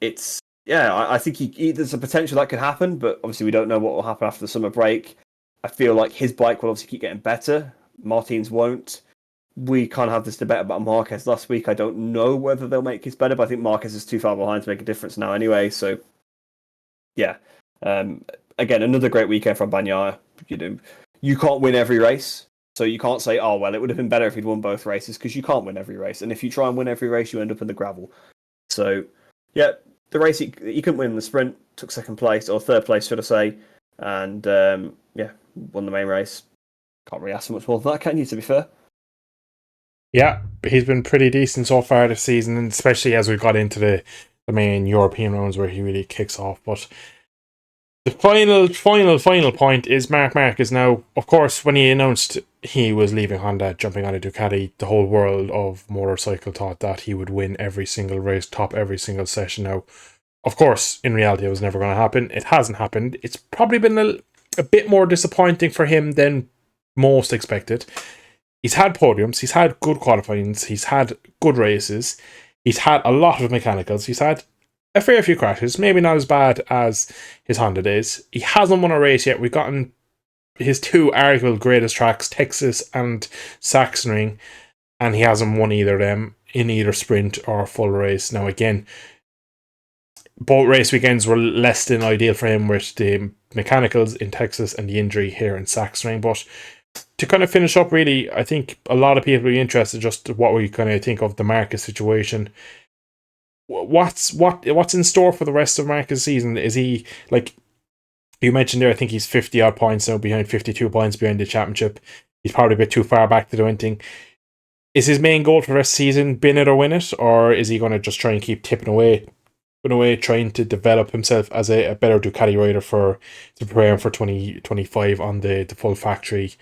I think there's a potential that could happen, but obviously we don't know what will happen after the summer break. I feel like his bike will obviously keep getting better. Martin's won't. We kind of have this debate about Marquez last week. I don't know whether they'll make his better, but I think Marquez is too far behind to make a difference now anyway. So, yeah. Again, another great weekend from Bagnaia. You can't win every race. So you can't say, it would have been better if he'd won both races, because you can't win every race. And if you try and win every race, you end up in the gravel. So, yeah, the race, he couldn't win the sprint, took 2nd place, or 3rd place, should I say. And, won the main race. Can't really ask for much more than that, can you, to be fair? Yeah, he's been pretty decent so far this season, and especially as we got into the main European rounds where he really kicks off. But the final point is Marc Marquez now. Of course, when he announced he was leaving Honda, jumping on a Ducati, the whole world of motorcycle thought that he would win every single race, top every single session. Now, Of course, in reality, it was never going to happen. It hasn't happened. It's probably been a bit more disappointing for him than most expected. He's had podiums, he's had good qualifyings, he's had good races, he's had a lot of mechanicals, he's had a fair few crashes, maybe not as bad as his Honda days. He hasn't won a race yet. We've gotten his two arguable greatest tracks, Texas and Sachsenring, and he hasn't won either of them in either sprint or full race. Now, again, both race weekends were less than ideal for him with the mechanicals in Texas and the injury here in Sachsenring, but to kind of finish up, really, I think a lot of people will be interested just what we kind of think of the Marcus situation. What's in store for the rest of Marcus' season? Is he, like you mentioned there, I think he's 50 odd points now behind, 52 points behind the championship. He's probably a bit too far back to do anything. Is his main goal for the rest of the season bin it or win it, or is he going to just try and keep tipping away, trying to develop himself as a better Ducati rider to prepare him for 2025 on the full factory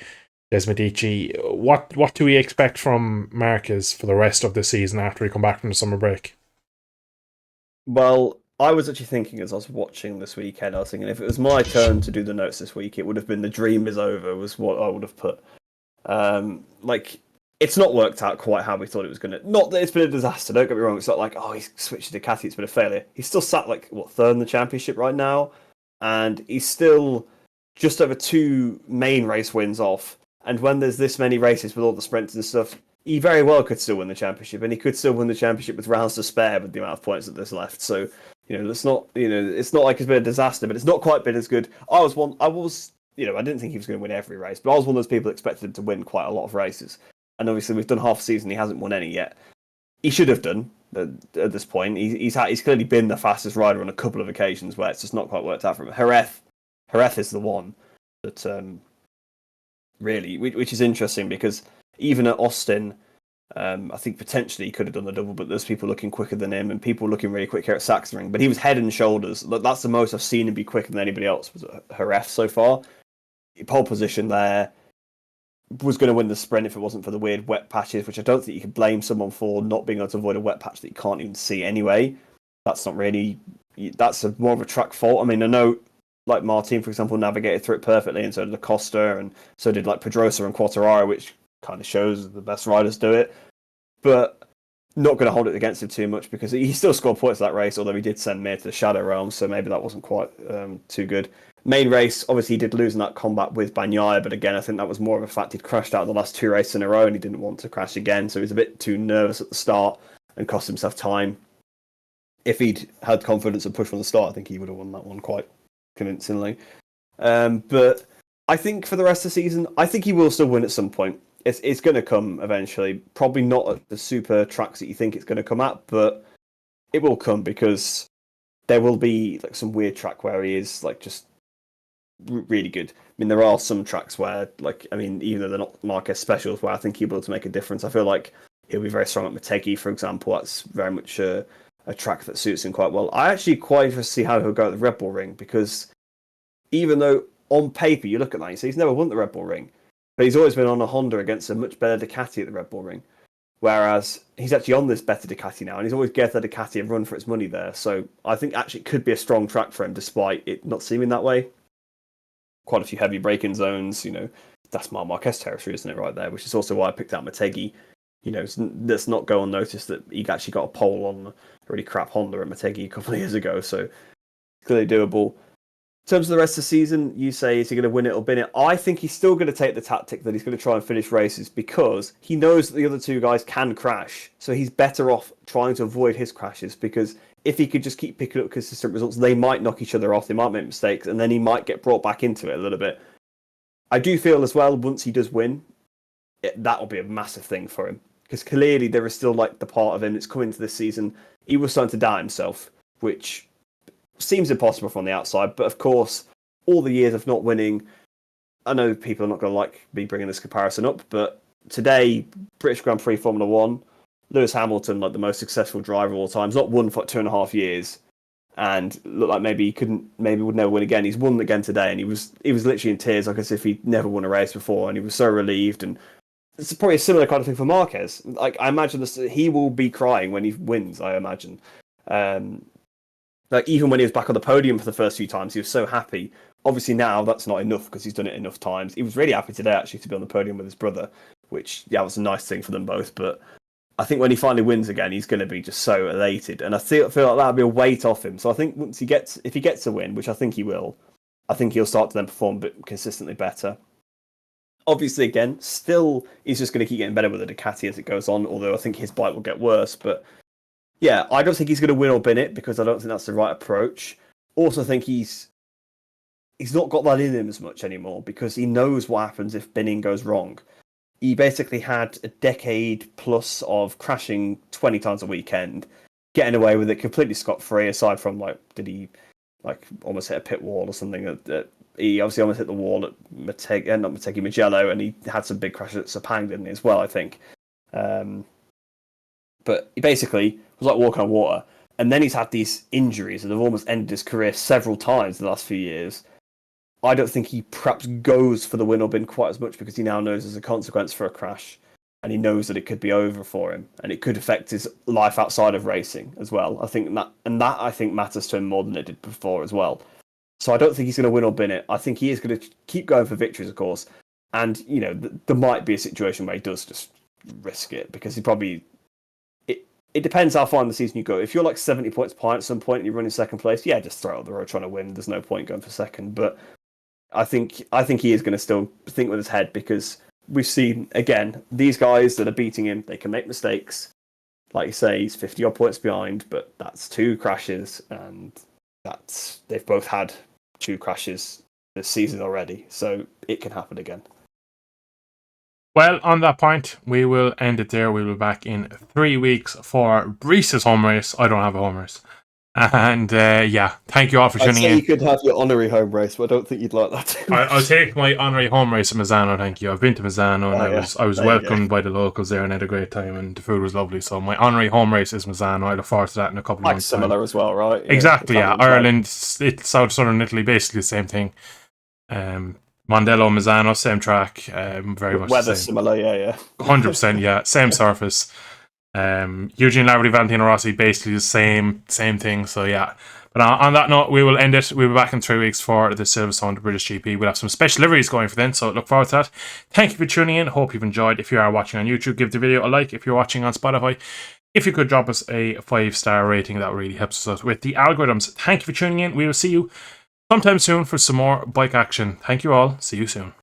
Desmedici? What do we expect from Marquez for the rest of the season after we come back from the summer break? Well, I was actually thinking as I was watching this weekend, I was thinking if it was my turn to do the notes this week, it would have been "the dream is over" was what I would have put. It's not worked out quite how we thought it was going to. Not that it's been a disaster. Don't get me wrong. It's not like he's switched to Ducati. It's been a failure. He's still sat third in the championship right now, and he's still just over 2 main race wins off. And when there's this many races with all the sprints and stuff, he very well could still win the championship, and he could still win the championship with rounds to spare with the amount of points that there's left. So, it's not, it's not like it's been a disaster, but it's not quite been as good. I didn't think he was going to win every race, but I was one of those people who expected him to win quite a lot of races. And obviously, we've done half a season; he hasn't won any yet. He should have done at this point. He's clearly been the fastest rider on a couple of occasions where it's just not quite worked out for him. Jerez is the one that really, which is interesting because even at Austin, I think potentially he could have done the double, but there's people looking quicker than him and people looking really quick here at Sachsenring. But he was head and shoulders. That's the most I've seen him be quicker than anybody else was at Jerez so far. Pole position there. Was going to win the sprint if it wasn't for the weird wet patches, which I don't think you can blame someone for not being able to avoid a wet patch that you can't even see anyway. That's more of a track fault. I mean, I know like Martin, for example, navigated through it perfectly, and so did Acosta, and so did like Pedrosa and Quartararo, which kind of shows the best riders do it. But not going to hold it against him too much because he still scored points that race, although he did send Mir to the Shadow Realm, so maybe that wasn't quite too good. Main race, obviously he did lose in that combat with Bagnaia, but again, I think that was more of a fact he'd crashed out the last 2 races in a row and he didn't want to crash again, so he was a bit too nervous at the start and cost himself time. If he'd had confidence and pushed from the start, I think he would have won that one quite convincingly. But I think for the rest of the season, I think he will still win at some point. It's going to come eventually. Probably not at the super tracks that you think it's going to come at, but it will come because there will be like some weird track where he is like just really good. I mean, there are some tracks where, even though they're not Marquez specials, where I think he'll be able to make a difference. I feel like he'll be very strong at Motogp, for example. That's very much a track that suits him quite well. I actually quite interested to see how he'll go at the Red Bull Ring, because even though on paper you look at that, you say he's never won the Red Bull Ring, but he's always been on a Honda against a much better Ducati at the Red Bull Ring. Whereas he's actually on this better Ducati now, and he's always get the Ducati and run for its money there. So I think actually it could be a strong track for him, despite it not seeming that way. Quite a few heavy braking zones, that's Marquez territory, isn't it, right there? Which is also why I picked out Motegi. Let's not go unnoticed that he actually got a pole on a really crap Honda at Motegi a couple of years ago, so clearly doable. In terms of the rest of the season, you say, is he going to win it or bin it? I think he's still going to take the tactic that he's going to try and finish races because he knows that the other 2 guys can crash. So he's better off trying to avoid his crashes, because if he could just keep picking up consistent results, they might knock each other off, they might make mistakes, and then he might get brought back into it a little bit. I do feel as well, once he does win, that'll be a massive thing for him. Because clearly there is still like the part of him that's coming into this season. He was starting to doubt himself, which seems impossible from the outside, but of course, all the years of not winning, I know people are not going to like me bringing this comparison up, but today, British Grand Prix Formula 1, Lewis Hamilton, like the most successful driver of all time, has not won for 2.5 years, and looked like maybe would never win again. He's won again today, and he was literally in tears, like as if he'd never won a race before, and he was so relieved. And it's probably a similar kind of thing for Marquez. Like I imagine he will be crying when he wins. I imagine. Like, even when he was back on the podium for the first few times, he was so happy. Obviously now that's not enough because he's done it enough times. He was really happy today actually to be on the podium with his brother, which was a nice thing for them both. But I think when he finally wins again, he's going to be just so elated, and I feel like that'll be a weight off him. So I think if he gets a win, which I think he will, I think he'll start to then perform a bit consistently better. Obviously, again, still he's just going to keep getting better with the Ducati as it goes on. Although I think his bike will get worse, but yeah, I don't think he's going to win or bin it because I don't think that's the right approach. Also, I think he's not got that in him as much anymore because he knows what happens if binning goes wrong. He basically had a decade plus of crashing 20 times a weekend, getting away with it completely scot-free, aside from, did he almost hit a pit wall or something? He obviously almost hit the wall at Mugello, and he had some big crashes at Sepang, didn't he, as well, I think. But he basically was like walking on water. And then he's had these injuries that have almost ended his career several times in the last few years. I don't think he perhaps goes for the win or bin quite as much because he now knows there's a consequence for a crash, and he knows that it could be over for him, and it could affect his life outside of racing as well. I think that I think matters to him more than it did before as well. So I don't think he's going to win or bin it. I think he is going to keep going for victories, of course, and there might be a situation where he does just risk it because he probably. It depends how far in the season you go. If you're like 70 points behind at some point and you're running second place, yeah, just throw it up the road trying to win. There's no point going for second, but. I think he is going to still think with his head because we've seen, again, these guys that are beating him, they can make mistakes. Like you say, he's 50 odd points behind, but that's 2 crashes, and they've both had 2 crashes this season already, so it can happen again. Well, on that point, we will end it there. We will be back in 3 weeks for Rhys's home race. I don't have a home race. And thank you all for tuning in. You could have your honorary home race, but I don't think you'd like that too much. I'll take my honorary home race at Misano, thank you. I've been to Misano and I was welcomed by the locals there and had a great time, and the food was lovely. So my honorary home race is Misano. I look forward to that in a couple of months. Similar as well, right? Exactly, yeah. Ireland, it's southern Italy, basically the same thing. Mondello, Misano, same track, very much weather the same. Similar, yeah. 100%, yeah, same surface. Eugene Laverty, Valentino Rossi, basically the same thing. So yeah. But on that note, we will end it. We'll be back in 3 weeks for the Silverstone British GP. We'll have some special liveries going for then, so look forward to that. Thank you for tuning in. Hope you've enjoyed. If you are watching on YouTube, give the video a like. If you're watching on Spotify, if you could drop us a 5-star rating, that really helps us out with the algorithms. Thank you for tuning in. We will see you sometime soon for some more bike action. Thank you all. See you soon.